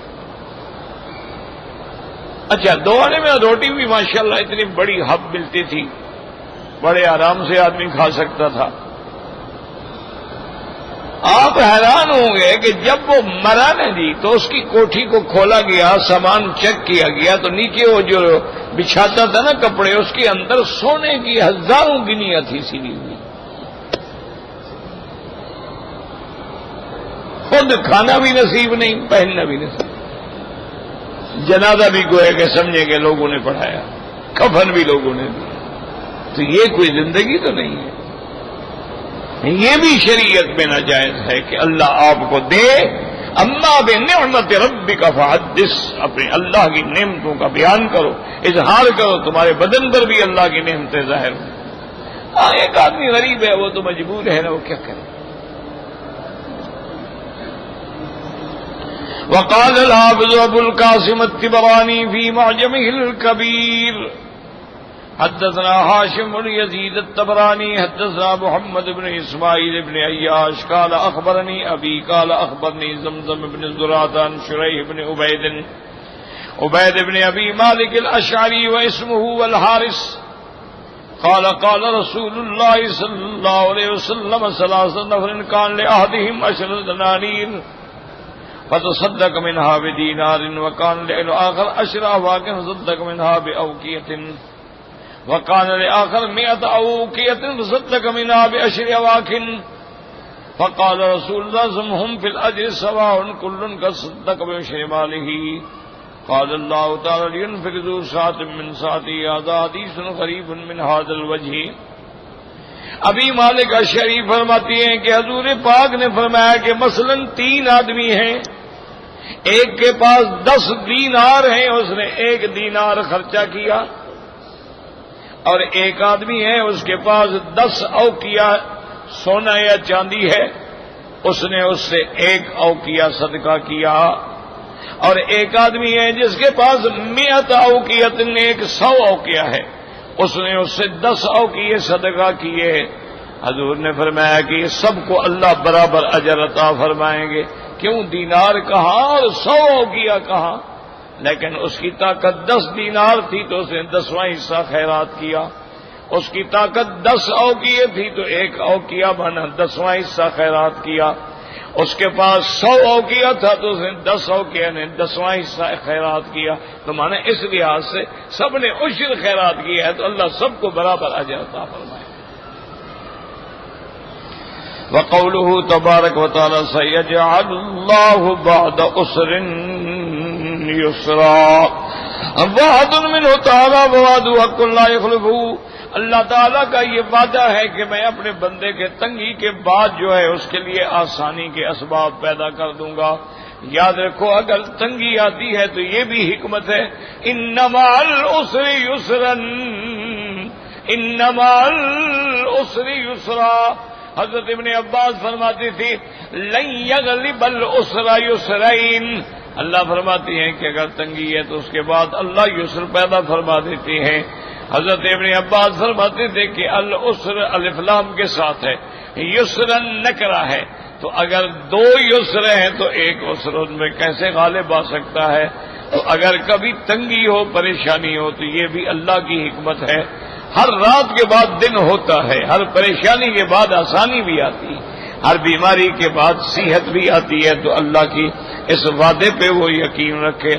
اچھا، 2 آنے میں روٹی بھی ماشاءاللہ اتنی بڑی ہب ملتی تھی، بڑے آرام سے آدمی کھا سکتا تھا۔ آپ حیران ہوں گے کہ جب وہ مرا نا جی تو اس کی کوٹھی کو کھولا گیا، سامان چیک کیا گیا تو نیچے وہ جو بچھاتا تھا نا کپڑے، اس کے اندر سونے کی ہزاروں گنیاں تھی سلی ہوئی۔ خود کھانا بھی نصیب نہیں، پہننا بھی نصیب، جنازہ بھی گویا کہ سمجھے کہ لوگوں نے پڑھایا، کفن بھی لوگوں نے دیا، تو یہ کوئی زندگی تو نہیں ہے۔ یہ بھی شریعت میں ناجائز ہے کہ اللہ آپ کو دے۔ اما بنعمت ربک فحدث، اپنے اللہ کی نعمتوں کا بیان کرو، اظہار کرو، تمہارے بدن پر بھی اللہ کی نعمتیں ظاہر ہوں۔ ایک آدمی غریب ہے، وہ تو مجبور ہے نا، وہ کیا کرے۔ وقال الحافظ ابو القاسم الطبراني في معجمه الكبير حدثنا هاشم بن يزيد الطبراني حدثنا محمد بن اسماعيل بن عياش قال اخبرني ابي قال اخبرني زمزم بن زرادة عن شريح بن عبيد بن ابي مالك الاشعري واسمه الحارث قال قال رسول الله صلى الله عليه وسلم 3 نفر كان لأحدهم 10 دنانير فتصدق منها بدينار وكان لآخر 10 أواق فصدق منها بأوقية وكان لآخر 100 أوقية فصدق منها ب10 أواق فقال رسول الله هم في الأجر سواء كل قد صدق ب10 ماله قال الله تعالى لينفق ذو سعة من سعته هذا حديث غريب من هذا الوجه۔ ابھی مالک اشعری فرماتی ہیں کہ حضور پاک نے فرمایا کہ مثلا 3 آدمی ہیں، ایک کے پاس 10 دینار ہیں، اس نے 1 دینار خرچہ کیا، اور ایک آدمی ہے اس کے پاس 10 اوقیہ سونا یا چاندی ہے، اس نے اس سے 1 اوقیہ صدقہ کیا، اور ایک آدمی ہے جس کے پاس 100 اوقیہ، 100 اوقیہ ہے، اس نے اس سے 10 اوقیہ صدقہ کیے۔ حضور نے فرمایا کہ یہ سب کو اللہ برابر اجر عطا فرمائیں گے۔ کیوں دینار کہاں اور 100 اوقیہ کہاں؟ لیکن اس کی طاقت 10 دینار تھی تو اس نے 10واں حصہ خیرات کیا، اس کی طاقت 10 اوقیہ تھی تو 1 اوقیہ بنا 10واں حصہ خیرات کیا، اس کے پاس 100 اوقیہ تھا تو اس نے 10 اوقیہ نے 10واں حصہ خیرات کیا۔ تو مانے اس لحاظ سے سب نے عشر خیرات کیا ہے تو اللہ سب کو برابر اجر عطا فرمائے۔ وقوله تبارک وتعالی سيجعل الله بعد عسر يسرا وعد منه تعالی ووعد حق لا يخلفه۔ اللہ تعالیٰ کا یہ وعدہ ہے کہ میں اپنے بندے کے تنگی کے بعد جو ہے اس کے لیے آسانی کے اسباب پیدا کر دوں گا۔ یاد رکھو اگر تنگی آتی ہے تو یہ بھی حکمت ہے، ان مع العسر یسرا، ان مع العسر یسرا۔ حضرت ابن عباس فرماتی تھی لن یغلب العسر یسرین، اللہ فرماتی ہیں کہ اگر تنگی ہے تو اس کے بعد اللہ یسر پیدا فرما دیتے ہیں۔ حضرت ابن عباس فرماتے تھے کہ العسر الف لام کے ساتھ ہے، یسرا نکرہ ہے، تو اگر 2 یسر ہیں تو 1 عسر ان میں کیسے غالب آ سکتا ہے؟ تو اگر کبھی تنگی ہو، پریشانی ہو تو یہ بھی اللہ کی حکمت ہے۔ ہر رات کے بعد دن ہوتا ہے، ہر پریشانی کے بعد آسانی بھی آتی ہے، ہر بیماری کے بعد صحت بھی آتی ہے، تو اللہ کی اس وعدے پہ وہ یقین رکھے۔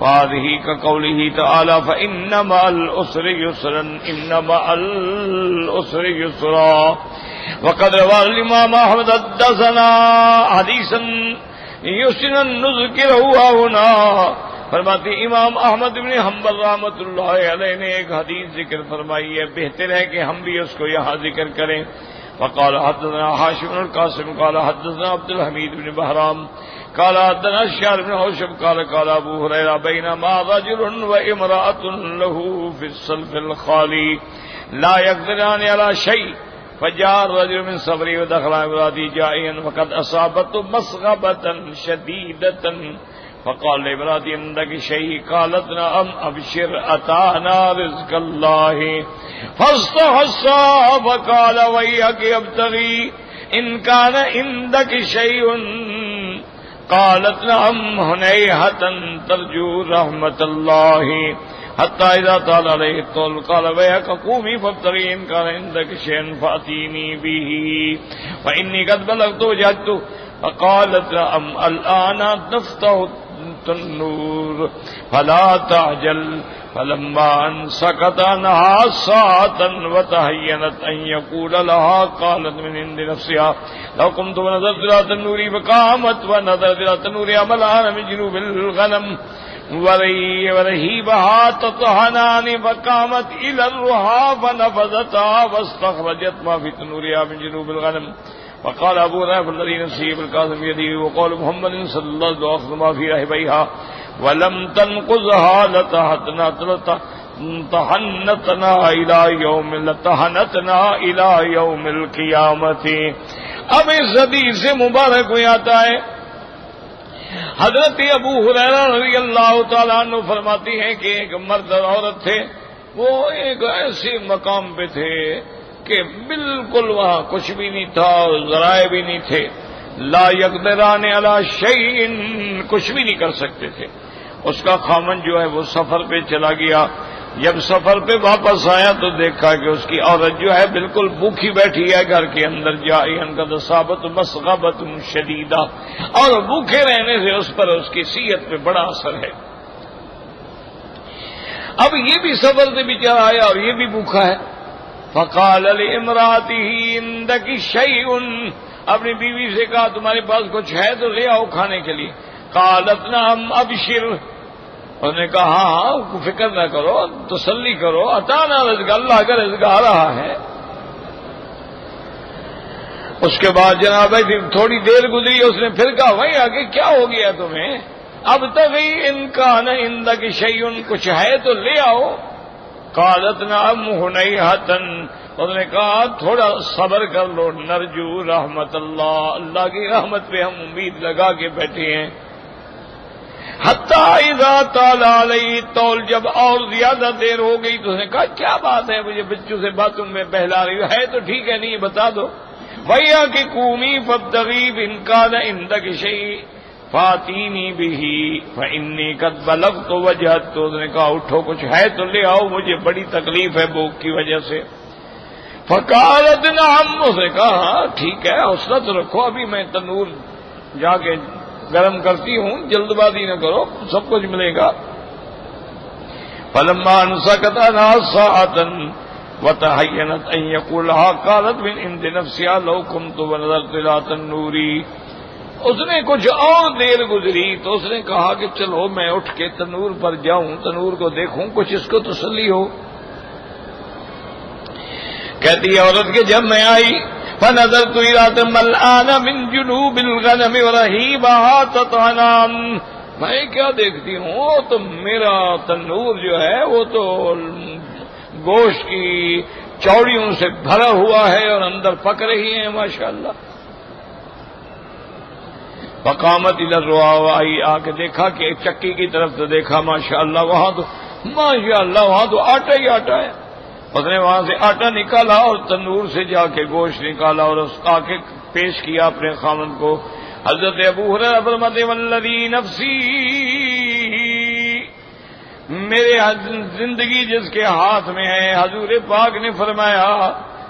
وَهَٰذِهِ كَقَوْلِهِ تَعَالَىٰ فَإِنَّ مَعَ الْعُسْرِ يُسْرًا إِنَّ مَعَ الْعُسْرِ يُسْرًا۔ وَقَدْ رَوَى الْإِمَامُ أَحْمَدُ حَدَّثَنَا حَدِيثًا يُحْسِنُ نُذْكِرَهُ هُنَا۔ فرماتے امام احمد بن حنبل رحمۃ اللہ علیہ نے ایک حدیث ذکر فرمائی ہے، بہتر ہے کہ ہم بھی اس کو یہاں ذکر کریں۔ فقال حدثنا هاشم بن القاسم قال حدثنا عبد الحمید بن بهرام قال حدثنا الشعر بن حوشب قال قال ابو هريره بينما رجل وامرأة له في السلف الخالي لا يقدران على شيء فجاء الرجل من صبري ودخل امرأتي جائعا وقد أصابته مسغبة شديدة فقال لامرأتي عندك شيء قالت نعم ابشر اتانا رزق الله فاستحصى فقال ويحك ابتغي ان كان عندك شيء قالت نعم هنيهة ترجو رحمة الله حتى إذا طال عليه الطول قال ويحك قومي فابتغي إن كان عندك شيء فأتيني به فإني قد بلغت وجهدت. فقالت نعم الآن نفتح النور فلا تعجل. فلما أن سكت عنها ساعة وتهينت أن يقول لها قالت من عند نفسها لو قمت ونظرت إلى تنوري فقامت ونظرت إلى تنوري ملآن من جنوب الغنم ورهيبها تطهنان فقامت إلى الرها فنفذتها واستخرجت ما في تنورها من جنوب الغنم. وقال أبو هريرة الذي نفسي بالقاسم بيده وقول محمد صلى الله عليه وسلم ما في رحبيها ولم تنقذها لتهنتنا إلى يوم القيامة. اب اس حدیث سے مبارک ہو جاتا ہے حضرت ابو ہریرہ رضی اللہ تعالیٰ عنہ فرماتی ہیں کہ ایک مرد اور عورت تھے، وہ ایک ایسے مقام پہ تھے کہ بالکل وہاں کچھ بھی نہیں تھا، ذرائع بھی نہیں تھے، لا یقدران علی شیء، کچھ بھی نہیں کر سکتے تھے. اس کا خامن جو ہے وہ سفر پہ چلا گیا. جب سفر پہ واپس آیا تو دیکھا کہ اس کی عورت جو ہے بالکل بھوکھی بیٹھی ہے گھر کے اندر، جائعن قد اصابت مسغبۃ شدیدہ، اور بھوکے رہنے سے اس پر اس کی صحت پہ بڑا اثر ہے. اب یہ بھی سفر سے بیچارہ آیا اور یہ بھی بھوکا ہے. فقال لامرأته عندك شيء، اپنی بیوی سے کہا تمہارے پاس کچھ ہے تو لے آؤ کھانے کے لیے. قالت نعم ابشر، انہوں نے کہا ہاں فکر نہ کرو، تسلی کرو، اتانا رزق، اللہ کا رزق آ رہا ہے. اس کے بعد جناب تھوڑی دیر گزری، اس نے پھر کہا وہی آگے کیا ہو گیا تمہیں، اب تک ان کا نہ عندک شیء، کچھ ہے تو لے آؤ. قالت نعم هنيهة، انہوں نے کہا تھوڑا صبر کر لو، نرجو رحمت اللہ، اللہ کی رحمت پہ ہم امید لگا کے بیٹھے ہیں. حتی اذا طال علیہ الطول، جب اور زیادہ دیر ہو گئی تو اس نے کہا کیا بات ہے مجھے بچوں سے باتوں میں بہلا رہی ہے تو ٹھیک ہے نہیں بتا دو. وَيَا کہ قومی فابتغی إِن كَانَ عِندَكِ شَيْءٌ فَأْتِينِي بِهِ فَإِنِّي قَدْ بَلَغْتُ وَجْهَدتُ. اس نے کہا اٹھو کچھ ہے تو لے آؤ، مجھے بڑی تکلیف ہے بھوک کی وجہ سے. فقالت نعم، اس نے کہا ہاں ٹھیک ہے حوصلہ تو رکھو، ابھی میں تنور جا کے گرم کرتی ہوں، جلد بازی نہ کرو، سب کچھ ملے گا. فلما ان سکت عنها ساعة وتهينت ان يقولها قالت من عند نفسها لو كنت ونظرت الى تنوري. اس نے کچھ اور دیر گزری تو اس نے کہا کہ چلو میں اٹھ کے تنور پر جاؤں، تنور کو دیکھوں، کچھ اس کو تسلی ہو. کہتی ہے عورت کہ جب میں آئی فنظرت الى ملآن من جنوب الغنم ورهيبها تطهنان، میں کیا دیکھتی ہوں تو میرا تنور جو ہے وہ تو گوشت کی چوڑیوں سے بھرا ہوا ہے اور اندر پک رہی ہیں ماشاءاللہ. فقامت الى الروا، آئی آ کے دیکھا کہ ایک چکی کی طرف تو دیکھا ماشاءاللہ وہاں تو ماشاءاللہ وہاں تو آٹا ہی آٹا ہے. اس نے وہاں سے آٹا نکالا اور تنور سے جا کے گوشت نکالا اور اس آ کے پیش کیا اپنے خامن کو. حضرت ابو ہریرہ فرماتے ہیں والذی نفسی، میرے زندگی جس کے ہاتھ میں ہے، حضور پاک نے فرمایا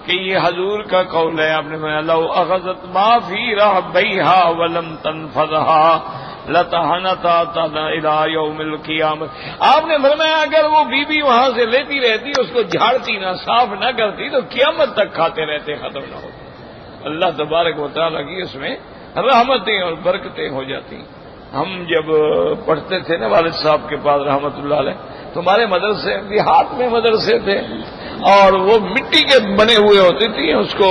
کہ یہ حضور کا قول ہے. آپ نے فرمایا لو اخذت ما فی رحبیہا ولم تنفذها لتہنتا الى یوم القیامت. آپ نے فرمایا اگر وہ بی بی وہاں سے لیتی رہتی، اس کو جھاڑتی نہ، صاف نہ کرتی تو قیامت تک کھاتے رہتے، ختم نہ ہوتے. اللہ تبارک و تعالیٰ کی اس میں رحمتیں اور برکتیں ہو جاتی. ہم جب پڑھتے تھے نا والد صاحب کے پاس رحمت اللہ علیہ، تمہارے مدرسے دیہات میں مدرسے تھے اور وہ مٹی کے بنے ہوئے ہوتے تھے، اس کو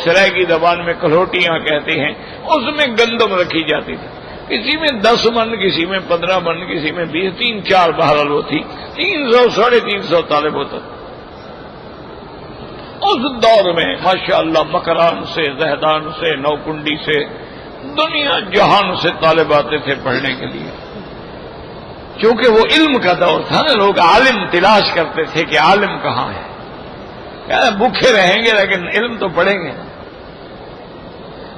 سرائیکی زبان میں کلوٹیاں کہتے ہیں، اس میں گندم رکھی جاتی تھی. کسی میں 10 من، کسی میں 15 من، کسی میں 20، 3-4 بہرحال وہ تھی. 300 350 طالب ہوتا. اس دور میں ماشاءاللہ مکران سے، زہدان سے، نوکنڈی سے، دنیا جہان سے طالب آتے تھے پڑھنے کے لیے. چونکہ وہ علم کا دور تھا نا، لوگ عالم تلاش کرتے تھے کہ عالم کہاں ہے. بھوکے رہیں گے لیکن علم تو پڑھیں گے.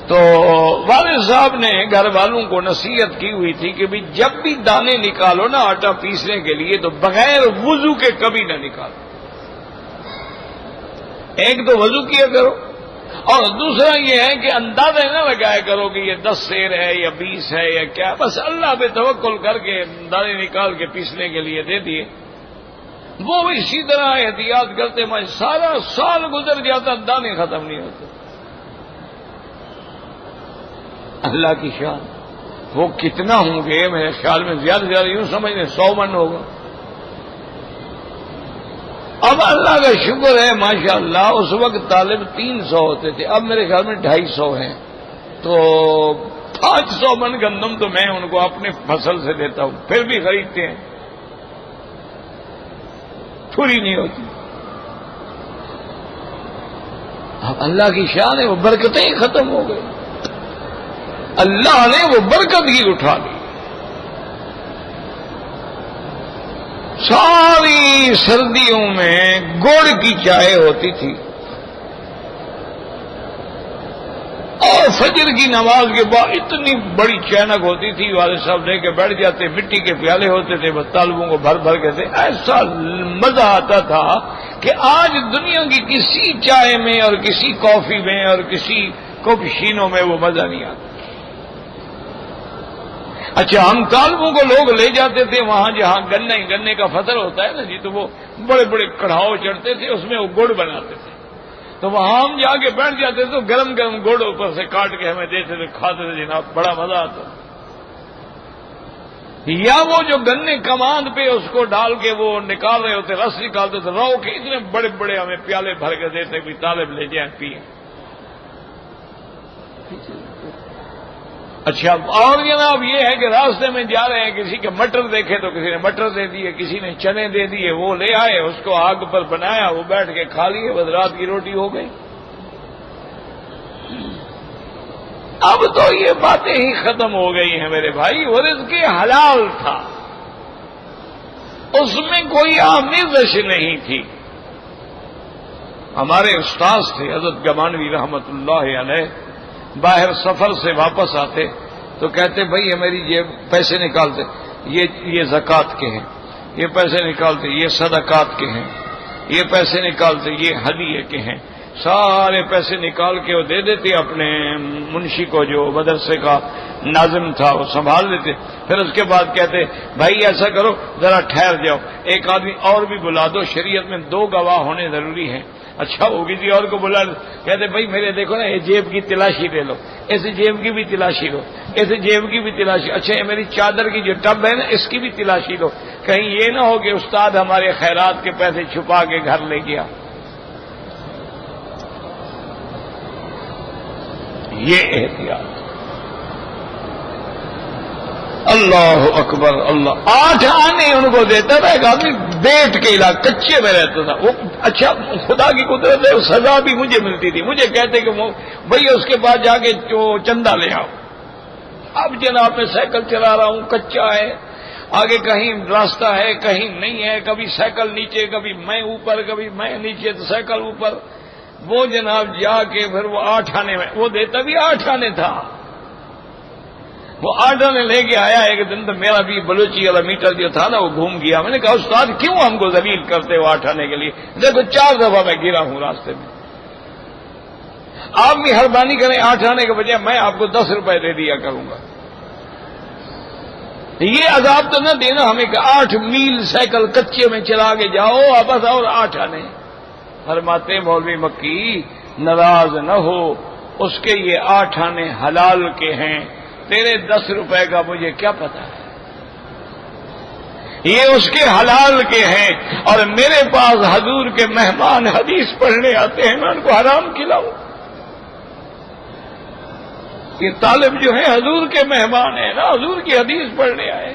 تو والد صاحب نے گھر والوں کو نصیحت کی ہوئی تھی کہ بھی جب بھی دانے نکالو نا آٹا پیسنے کے لیے تو بغیر وضو کے کبھی نہ نکالو. ایک تو وضو کیا کرو، اور دوسرا یہ ہے کہ اندازہ نہ لگایا کرو کہ یہ 10 سیر ہے یا 20 ہے یا کیا، بس اللہ پہ توکل کر کے دانے نکال کے پیسنے کے لیے دے دیے. وہ اسی طرح احتیاط کرتے میں سارا سال گزر جاتا، دانے ختم نہیں ہوتے. اللہ کی شان وہ کتنا ہوں گے، میرے خیال میں زیادہ سے زیادہ یوں سمجھیں 100 من ہوگا. اب اللہ کا شکر ہے ماشاءاللہ، اس وقت طالب 300 ہوتے تھے، اب میرے خیال میں 250 ہیں. تو 500 من گندم تو میں ان کو اپنے فصل سے دیتا ہوں، پھر بھی خریدتے ہیں، پوری نہیں ہوتی. اب اللہ کی شان ہے، وہ برکتیں ہی ختم ہو گئی. اللہ نے وہ برکت ہی اٹھا لی. ساری سردیوں میں گڑ کی چائے ہوتی تھی، اور فجر کی نماز کے بعد اتنی بڑی چینک ہوتی تھی، والد صاحب لے کے بیٹھ جاتے، مٹی کے پیالے ہوتے تھے، بس طالبوں کو بھر بھر کے تھے. ایسا مزہ آتا تھا کہ آج دنیا کی کسی چائے میں اور کسی کافی میں اور کسی کپشینوں میں وہ مزہ نہیں آتا. اچھا، ہم طالبوں کو لوگ لے جاتے تھے وہاں جہاں گنے کا فصل ہوتا ہے نا جی، تو وہ بڑے بڑے کڑھاؤ چڑھتے تھے، اس میں وہ گڑ بناتے تھے. تو وہاں ہم جا کے بیٹھ جاتے تھے تو گرم گرم گڑ اوپر سے کاٹ کے ہمیں دیتے تھے، کھاتے تھے جناب، بڑا مزہ آتا. یا وہ جو گنے کماند پہ اس کو ڈال کے وہ نکال رہے ہوتے، رس نکالتے تھے، رو کے اتنے بڑے بڑے ہمیں پیالے بھر کے دیتے کہ طالب لے جائیں پیئیں. اچھا، اور جناب یہ ہے کہ راستے میں جا رہے ہیں، کسی کے مٹر دیکھے تو کسی نے مٹر دے دیے، کسی نے چنے دے دیے، وہ لے آئے، اس کو آگ پر بنایا، وہ بیٹھ کے کھا لیے، بس رات کی روٹی ہو گئی. اب تو یہ باتیں ہی ختم ہو گئی ہیں میرے بھائی. وہ رزق حلال تھا، اس میں کوئی آمیزش نہیں تھی. ہمارے استاذ تھے حضرت گمانوی رحمت اللہ علیہ، باہر سفر سے واپس آتے تو کہتے بھائی یہ میری جیب پیسے نکالتے، یہ زکوٰۃ کے ہیں، یہ پیسے نکالتے یہ صدقات کے ہیں، یہ پیسے نکالتے یہ ہدیے کے ہیں. سارے پیسے نکال کے وہ دے دیتے اپنے منشی کو، جو مدرسے کا ناظم تھا، وہ سنبھال لیتے. پھر اس کے بعد کہتے بھائی ایسا کرو ذرا ٹھہر جاؤ، ایک آدمی اور بھی بلا دو، شریعت میں 2 گواہ ہونے ضروری ہیں. اچھا، وہ کسی اور کو بلا، کہتے بھائی میرے دیکھو نا یہ جیب کی تلاشی لے لو، ایسے جیب کی بھی تلاشی لو، ایسے جیب کی بھی تلاشی. اچھا، یہ میری چادر کی جو ٹب ہے نا اس کی بھی تلاشی لو، کہیں یہ نہ ہو کہ استاد ہمارے خیرات کے پیسے چھپا کے گھر لے گیا. یہ احتیاط. اللہ اکبر اللہ. 8 آنے ان کو دیتا تھا. ایک آدمی بیٹ کے علاقے کچے میں رہتا تھا وہ. اچھا، خدا کی قدرت ہے، سزا بھی مجھے ملتی تھی. مجھے کہتے کہ بھائی اس کے بعد جا کے چندہ لے آؤ. اب جناب میں سائیکل چلا رہا ہوں، کچا ہے، آگے کہیں راستہ ہے کہیں نہیں ہے، کبھی سائیکل نیچے، کبھی میں اوپر، کبھی میں نیچے تو سائیکل اوپر. وہ جناب جا کے پھر وہ 8 آنے میں وہ دیتا بھی 8 آنے تھا. وہ 8 آنے لے کے آیا. ایک دن تو میرا بھی بلوچی والا میٹر جو تھا نا وہ گھوم گیا. میں نے کہا استاد کیوں ہم کو ذلیل کرتے ہو 8 آنے کے لیے؟ دیکھو 4 دفعہ میں گرا ہوں راستے میں. آپ مہربانی کریں 8 آنے کے بجائے میں آپ کو 10 روپے دے دیا کروں گا. یہ عذاب تو نہ دینا ہمیں کہ 8 میل سائیکل کچے میں چلا کے جاؤ واپس اور 8 آنے. فرماتے مولوی مکی ناراض نہ ہو، اس کے یہ 8 آنے حلال کے ہیں، تیرے 10 روپے کا مجھے کیا پتا ہے. یہ اس کے حلال کے ہیں، اور میرے پاس حضور کے مہمان حدیث پڑھنے آتے ہیں، میں ان کو حرام کھلاؤں. یہ طالب جو ہیں حضور کے مہمان ہیں نا، حضور کی حدیث پڑھنے آئے،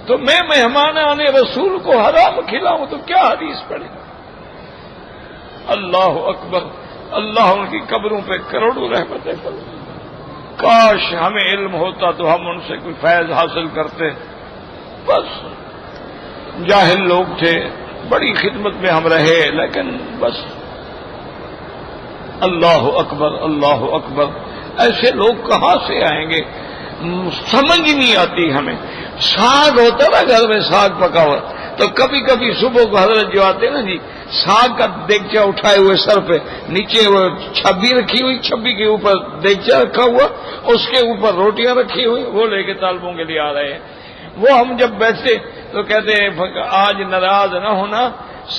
تو میں مہمان آنے رسول کو حرام کھلاؤں تو کیا حدیث پڑھے. اللہ اکبر. اللہ ان کی قبروں پہ کروڑوں رحمتیں پڑے. کاش ہمیں علم ہوتا تو ہم ان سے کوئی فیض حاصل کرتے. بس جاہل لوگ تھے، بڑی خدمت میں ہم رہے، لیکن بس اللہ اکبر اللہ اکبر. ایسے لوگ کہاں سے آئیں گے؟ سمجھ نہیں آتی ہمیں. ساگ ہوتا نا گھر میں، ساگ پکا ہوا، تو کبھی کبھی صبح کو حضرت جو آتے نا جی، ساگ کا دیگچا اٹھائے ہوئے سر پہ، نیچے وہ چھبی رکھی ہوئی، چھبی کے اوپر دیگچا رکھا ہوا، اس کے اوپر روٹیاں رکھی ہوئی، وہ لے کے طالبوں کے لیے آ رہے ہیں. وہ ہم جب بیٹھتے تو کہتے ہیں آج ناراض نہ ہونا،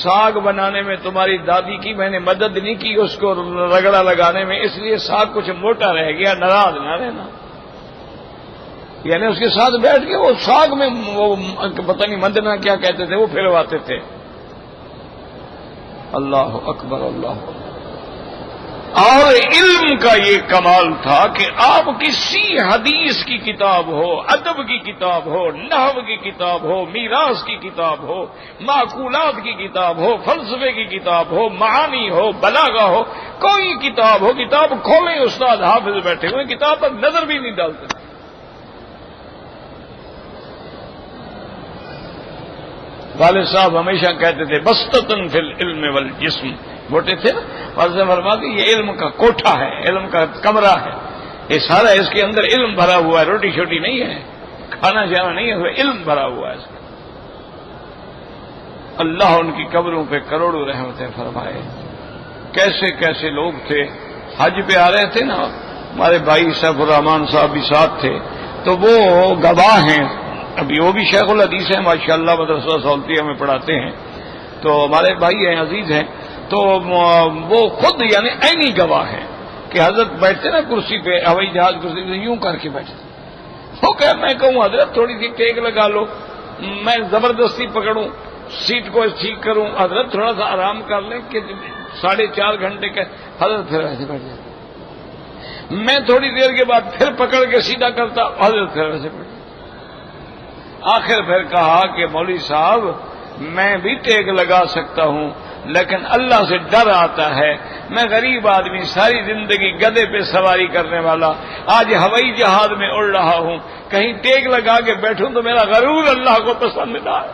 ساگ بنانے میں تمہاری دادی کی میں نے مدد نہیں کی، اس کو رگڑا لگانے میں، اس لیے ساگ کچھ موٹا رہ گیا، ناراض نہ رہنا. یعنی اس کے ساتھ بیٹھ کے وہ ساگ میں وہ پتہ نہیں مندنا کیا کہتے تھے، وہ پھرواتے تھے. اللہ اکبر اللہ. اور علم کا یہ کمال تھا کہ آپ کسی حدیث کی کتاب ہو، ادب کی کتاب ہو، نحو کی کتاب ہو، میراث کی کتاب ہو، معقولات کی کتاب ہو، فلسفے کی کتاب ہو، معانی ہو، بلاغہ ہو، کوئی کتاب ہو، کتاب کھولیں استاد حافظ بیٹھے ہوئے، کتاب پر نظر بھی نہیں ڈالتے. والد صاحب ہمیشہ کہتے تھے بستتن فی العلم والجسم، موٹے تھے نا، والد فرماتے یہ علم کا کوٹھا ہے، علم کا کمرہ ہے، یہ سارا اس کے اندر علم بھرا ہوا ہے، روٹی چھوٹی نہیں ہے، کھانا جانا نہیں ہے، علم بھرا ہوا ہے اس کا. اللہ ان کی قبروں پہ کروڑوں رحمتیں فرمائے. کیسے کیسے لوگ تھے. حج پہ آ رہے تھے نا، ہمارے بھائی سیف الرحمان صاحب بھی ساتھ تھے، تو وہ گواہ ہیں. ابھی وہ بھی شیخ الحدیث ہیں ماشاءاللہ، مدرسہ سولتیہ میں پڑھاتے ہیں، تو ہمارے بھائی ہیں، عزیز ہیں. تو وہ خود یعنی عینی گواہ ہیں کہ حضرت بیٹھتے نا کرسی پہ، ہوائی جہاز کرسی پہ یوں کر کے بیٹھتے. وہ کہ میں کہوں حضرت تھوڑی سی ٹیک لگا لو، میں زبردستی پکڑوں سیٹ کو ٹھیک کروں، حضرت تھوڑا سا آرام کر لیں کہ 4.5 گھنٹے کے. حضرت پھر ایسے بیٹھ جاتے. میں تھوڑی دیر کے بعد پھر پکڑ کے سیدھا کرتا، حضرت پھر ایسے بیٹھ. آخر پھر کہا کہ مولوی صاحب میں بھی ٹیک لگا سکتا ہوں، لیکن اللہ سے ڈر آتا ہے. میں غریب آدمی، ساری زندگی گدھے پہ سواری کرنے والا، آج ہوائی جہاز میں اڑ رہا ہوں، کہیں ٹیک لگا کے بیٹھوں تو میرا غرور اللہ کو پسند نہ ہے.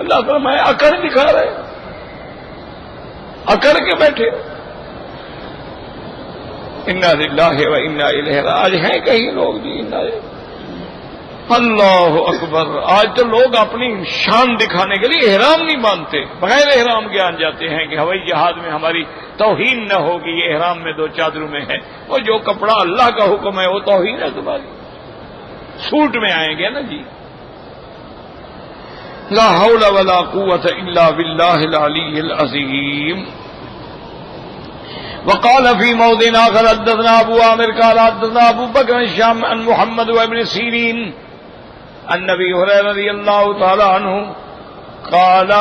اللہ تعالیٰ میں اکڑ دکھا رہے، اکڑ کے بیٹھے. انا للہ و انا الیہ راجعون. آج ہیں کہیں لوگ جی اللہ اکبر. آج تو لوگ اپنی شان دکھانے کے لیے احرام نہیں باندھتے، بغیر احرام کے آن جاتے ہیں کہ ہوائی جہاز میں ہماری توہین نہ ہوگی، یہ احرام میں 2 چادروں میں ہے. وہ جو کپڑا اللہ کا حکم ہے وہ توہین ہے تمہاری. سوٹ میں آئیں گے نا جی. لا حول ولا قوت الا باللہ العلی العظیم. وقال في موضع آخر حدثنا ابو عامر قال حدثنا ابو بکر الشام عن محمد وابن سیرین عن ابی ہریرہ رضی اللہ تعالی عنہ قال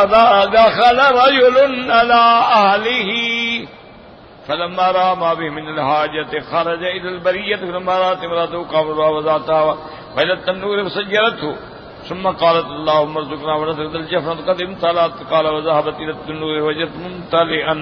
دخل رجل على اهله فلما راى ما به من الحاجة خرج الى البرية فلما رأت امرأته قبضها وضعتها وإلى التنور فسجرته ثم قالت اللهم ارزقنا ونزلت الجفن قد امتلأت قال وذهبت الى التنور وجدت ممتلئا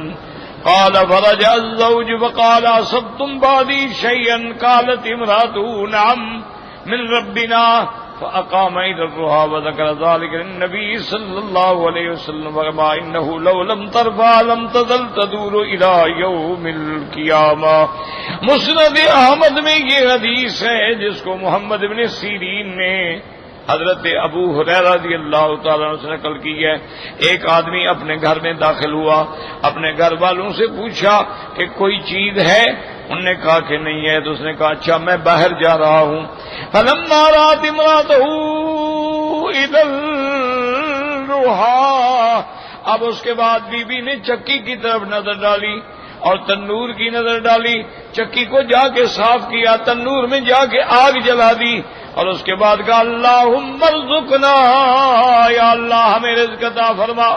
قال فرجع الزوج فقال اصبتم بعدي شيئا قالت امرأته نعم من ربنا فأقام إلى الرها وذكر ذلك للنبي صلى الله عليه وسلم وما إنه لو لم ترفع لم تزل تدور إلى يوم القيامة. مسند احمد میں یہ حدیث ہے جس کو محمد بن سیرین نے حضرت ابو ہریرہ رضی اللہ تعالیٰ عنہ سے نقل کی ہے. ایک آدمی اپنے گھر میں داخل ہوا، اپنے گھر والوں سے پوچھا کہ کوئی چیز ہے، انہوں نے کہا کہ نہیں ہے. تو اس نے کہا اچھا میں باہر جا رہا ہوں. فلما رأت امرأته إلى الرحى، اب اس کے بعد بی بی نے چکی کی طرف نظر ڈالی اور تنور کی نظر ڈالی، چکی کو جا کے صاف کیا، تنور میں جا کے آگ جلا دی اور اس کے بعد کہا اللہم ارزقنا، یا اللہ ہمیں رزق عطا فرما.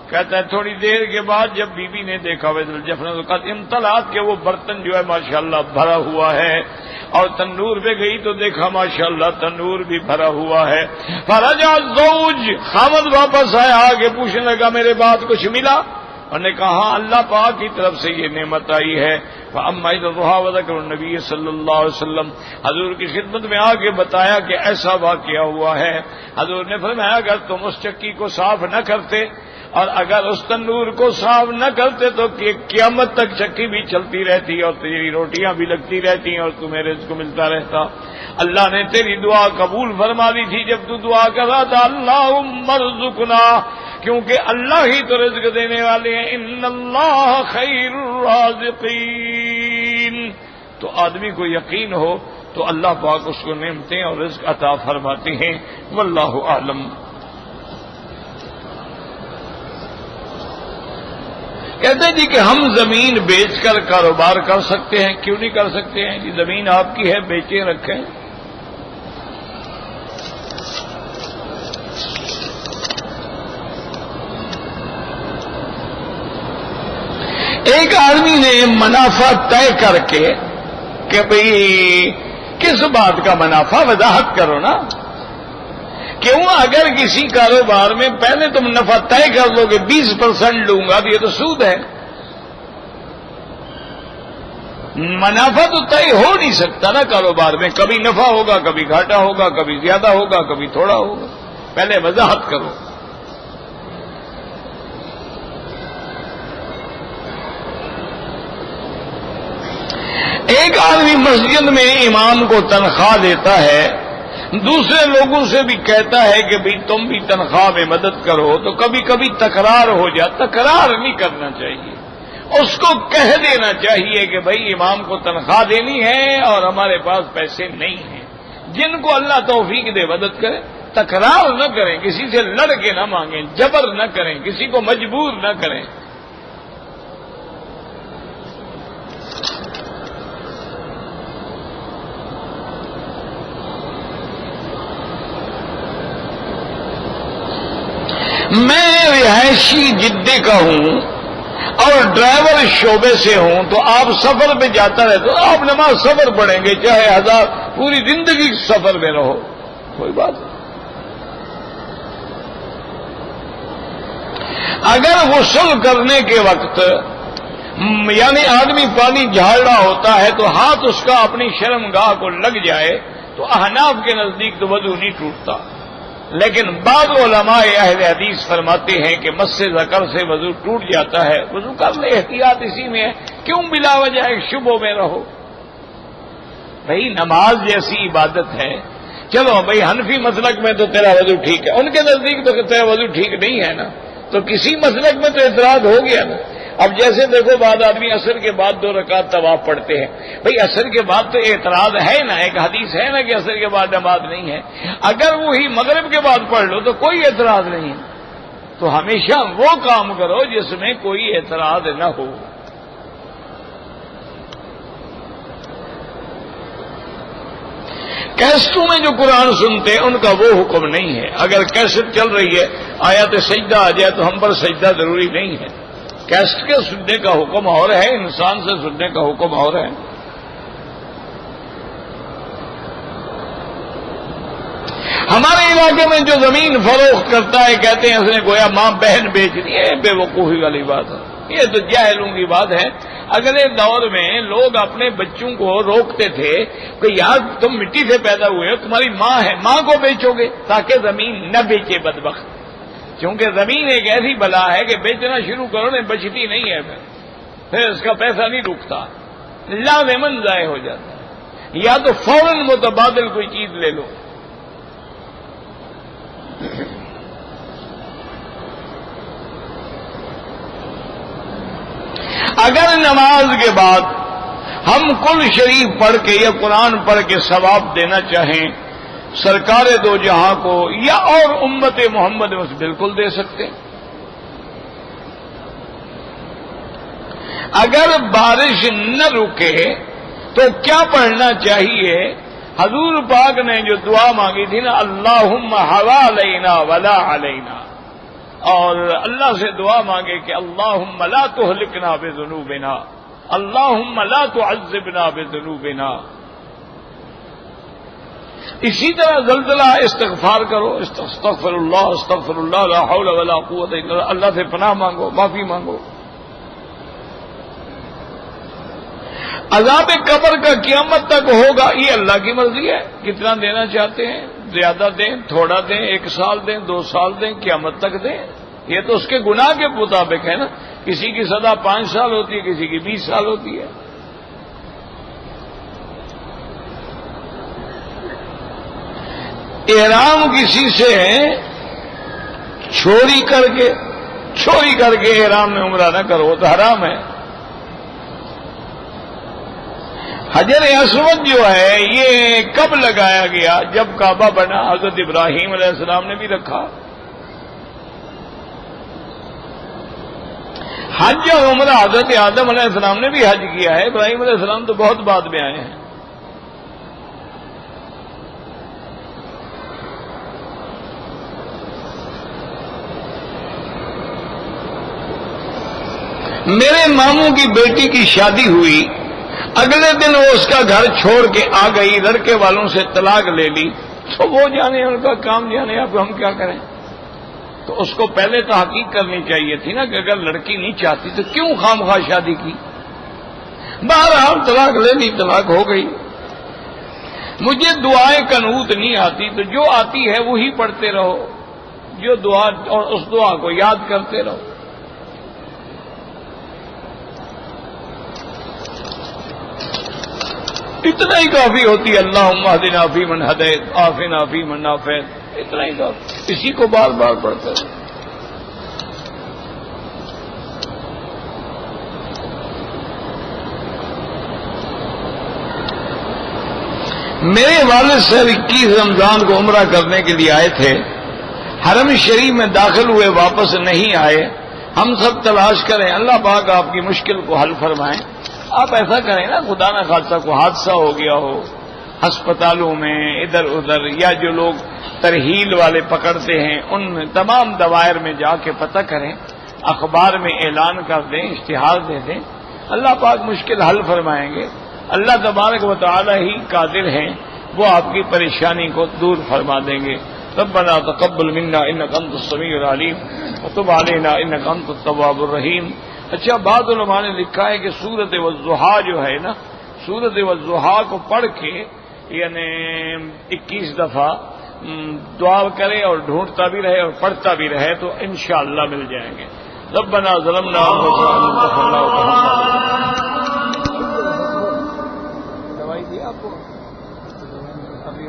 کہتا ہے تھوڑی دیر کے بعد جب بی بی نے دیکھا ویسے جفن قد امتلأت کہ وہ برتن جو ہے ماشاءاللہ بھرا ہوا ہے، اور تنور پہ گئی تو دیکھا ماشاءاللہ تنور بھی بھرا ہوا ہے. فرجع الزوج، خامد واپس آیا، آگے پوچھنے لگا میرے بعد کچھ ملا؟ اور نے کہا ہاں اللہ پاک کی طرف سے یہ نعمت آئی ہے. فاما اذا الرحى وذكر النبي صلی اللہ علیہ وسلم، حضور کی خدمت میں آ کے بتایا کہ ایسا واقعہ ہوا ہے. حضور نے فرمایا اگر تم اس چکی کو صاف نہ کرتے اور اگر اس تندور کو صاف نہ کرتے تو قیامت تک چکی بھی چلتی رہتی اور تیری روٹیاں بھی لگتی رہتی اور تمہیں رزق ملتا رہتا۔ اللہ نے تیری دعا قبول فرما دی تھی جب تو دعا کر رہا تھا اللہم ارزقنا، کیونکہ اللہ ہی تو رزق دینے والے ہیں، ان اللہ خیر الرازقین۔ تو آدمی کو یقین ہو تو اللہ پاک اس کو نعمتیں اور رزق عطا فرماتے ہیں۔ واللہ اعلم۔ کہتے ہیں جی کہ ہم زمین بیچ کر کاروبار کر سکتے ہیں، کیوں نہیں کر سکتے ہیں جی؟ زمین آپ کی ہے، بیچیں رکھیں۔ ایک آدمی نے منافع طے کر کے کہ بھئی کس بات کا منافع، وضاحت کرو نا۔ کیوں اگر کسی کاروبار میں پہلے تم نفع طے کر لو کہ 20% لوں گا تو یہ تو سود ہے۔ منافع تو طے ہو نہیں سکتا نا کاروبار میں، کبھی نفع ہوگا، کبھی گھاٹا ہوگا، کبھی زیادہ ہوگا، کبھی تھوڑا ہوگا۔ پہلے وضاحت کرو۔ ایک آدمی مسجد میں امام کو تنخواہ دیتا ہے، دوسرے لوگوں سے بھی کہتا ہے کہ بھئی تم بھی تنخواہ میں مدد کرو، تو کبھی کبھی تکرار ہو جاتا۔ تکرار نہیں کرنا چاہیے، اس کو کہہ دینا چاہیے کہ بھئی امام کو تنخواہ دینی ہے اور ہمارے پاس پیسے نہیں ہیں۔ جن کو اللہ توفیق دے مدد کرے، تکرار نہ کریں، کسی سے لڑ کے نہ مانگیں، جبر نہ کریں، کسی کو مجبور نہ کریں۔ میں رہائشی جدے کا ہوں اور ڈرائیور شعبے سے ہوں، تو آپ سفر پہ جاتا رہے تو آپ نماز سفر پڑھیں گے، چاہے پوری زندگی سفر میں رہو، کوئی بات نہیں۔ اگر غسل کرنے کے وقت یعنی آدمی پانی جھاڑ رہا ہوتا ہے تو ہاتھ اس کا اپنی شرمگاہ کو لگ جائے تو احناف کے نزدیک تو وضو نہیں ٹوٹتا، لیکن بعض علماء اہل حدیث فرماتے ہیں کہ مس ذکر سے وضو ٹوٹ جاتا ہے۔ وضو کر لے، احتیاط اسی میں ہے، کیوں بلا وجہ ایک شبوں میں رہو؟ بھئی نماز جیسی عبادت ہے، چلو بھئی حنفی مسلک میں تو تیرا وضو ٹھیک ہے، ان کے نزدیک تو تیرا وضو ٹھیک نہیں ہے نا، تو کسی مسلک میں تو اعتراض ہو گیا نا۔ اب جیسے دیکھو بعد آدمی عصر کے بعد 2 رکعت طواف پڑھتے ہیں، بھئی عصر کے بعد تو اعتراض ہے نا، ایک حدیث ہے نا کہ عصر کے بعد نماز نہیں ہے، اگر وہی مغرب کے بعد پڑھ لو تو کوئی اعتراض نہیں ہے۔ تو ہمیشہ وہ کام کرو جس میں کوئی اعتراض نہ ہو۔ کیسٹوں میں جو قرآن سنتے ہیں ان کا وہ حکم نہیں ہے۔ اگر کیسٹ چل رہی ہے آیات سجدہ آ جائے تو ہم پر سجدہ ضروری نہیں ہے۔ کیسٹ کے سننے کا حکم اور ہے، انسان سے سننے کا حکم اور ہے۔ ہمارے علاقے میں جو زمین فروخت کرتا ہے کہتے ہیں اس نے گویا ماں بہن بیچ دی ہے، بے وقوفی والی بات ہے، یہ تو جاہلوں کی بات ہے۔ اگلے دور میں لوگ اپنے بچوں کو روکتے تھے کہ یار تم مٹی سے پیدا ہوئے ہو، تمہاری ماں ہے، ماں کو بیچو گے تاکہ زمین نہ بیچے بدبخت، کیونکہ زمین ایک ایسی بلا ہے کہ بیچنا شروع کرو نہیں بچتی نہیں ہے، پھر اس کا پیسہ نہیں رکتا، لازماً ضائع ہو جاتا ہے۔ یا تو فوراً متبادل کوئی چیز لے لو۔ اگر نماز کے بعد ہم کل شریف پڑھ کے یا قرآن پڑھ کے ثواب دینا چاہیں سرکار دو جہاں کو یا اور امت محمد میں بالکل دے سکتے ہیں۔ اگر بارش نہ رکے تو کیا پڑھنا چاہیے؟ حضور پاک نے جو دعا مانگی تھی نا اللہم حوا علینا ولا علینا، اور اللہ سے دعا مانگے کہ اللہم لا تہلکنا بذنوبنا، اللہم لا تعذبنا بذنوبنا۔ اسی طرح زلزلہ استغفار کرو، استغفر اللہ لا حول ولا قوت الا باللہ، اللہ سے پناہ مانگو، معافی مانگو۔ عذاب قبر کا قیامت تک ہوگا، یہ اللہ کی مرضی ہے، کتنا دینا چاہتے ہیں، زیادہ دیں، تھوڑا دیں، 1 سال دیں، 2 سال دیں، قیامت تک دیں، یہ تو اس کے گناہ کے مطابق ہے نا. کسی کی سزا 5 سال ہوتی ہے، کسی کی 20 سال ہوتی ہے. احرام کسی سے چوری کر کے احرام میں عمرہ نہ کرو تو حرام ہے. حجر اسود جو ہے یہ کب لگایا گیا؟ جب کعبہ بنا. حضرت ابراہیم علیہ السلام نے بھی رکھا. حج اور عمرہ حضرت آدم علیہ السلام نے بھی حج کیا ہے. ابراہیم علیہ السلام تو بہت بعد میں آئے ہیں. میرے ماموں کی بیٹی کی شادی ہوئی، اگلے دن وہ اس کا گھر چھوڑ کے آ گئی، لڑکے والوں سے طلاق لے لی. تو وہ جانے، ان کا کام جانے، اب ہم کیا کریں؟ تو اس کو پہلے تحقیق کرنی چاہیے تھی نا کہ اگر لڑکی نہیں چاہتی تو کیوں خواہ شادی کی. بہرحال طلاق لے لی، طلاق ہو گئی. مجھے دعائیں قنوت نہیں آتی، تو جو آتی ہے وہی پڑھتے رہو، جو دعا اور اس دعا کو یاد کرتے رہو. اتنا ہی کافی ہوتی ہے. اللہم اہدنا فیمن ہدیت عافنا فیمن عافیت، اتنا ہی کافی. اسی کو بار بار پڑھتے ہیں. میرے والد صاحب 21 رمضان کو عمرہ کرنے کے لیے آئے تھے، حرم شریف میں داخل ہوئے، واپس نہیں آئے. ہم سب تلاش کریں، اللہ پاک آپ کی مشکل کو حل فرمائیں. آپ ایسا کریں نا، خدا نہ خاصہ کو حادثہ ہو گیا ہو ہسپتالوں میں ادھر ادھر، یا جو لوگ ترہیل والے پکڑتے ہیں ان میں تمام دوائر میں جا کے پتہ کریں، اخبار میں اعلان کر دیں، اشتہار دے دیں. اللہ پاک مشکل حل فرمائیں گے. اللہ تبارک و تعالی ہی قادر ہیں، وہ آپ کی پریشانی کو دور فرما دیں گے. ربنا تقبل منا انک انت السمیع العلیم وتب علینا انک انت التواب الرحیم. اچھا، بعض علماء نے لکھا ہے کہ سورۃ والضحیٰ جو ہے نا، سورۃ والضحیٰ کو پڑھ کے یعنی 21 دفعہ دعا کرے اور ڈھونڈتا بھی رہے اور پڑھتا بھی رہے تو انشاءاللہ مل جائیں گے. ربنا ظلمنا انفسنا دوائی دی آپ کو ابھی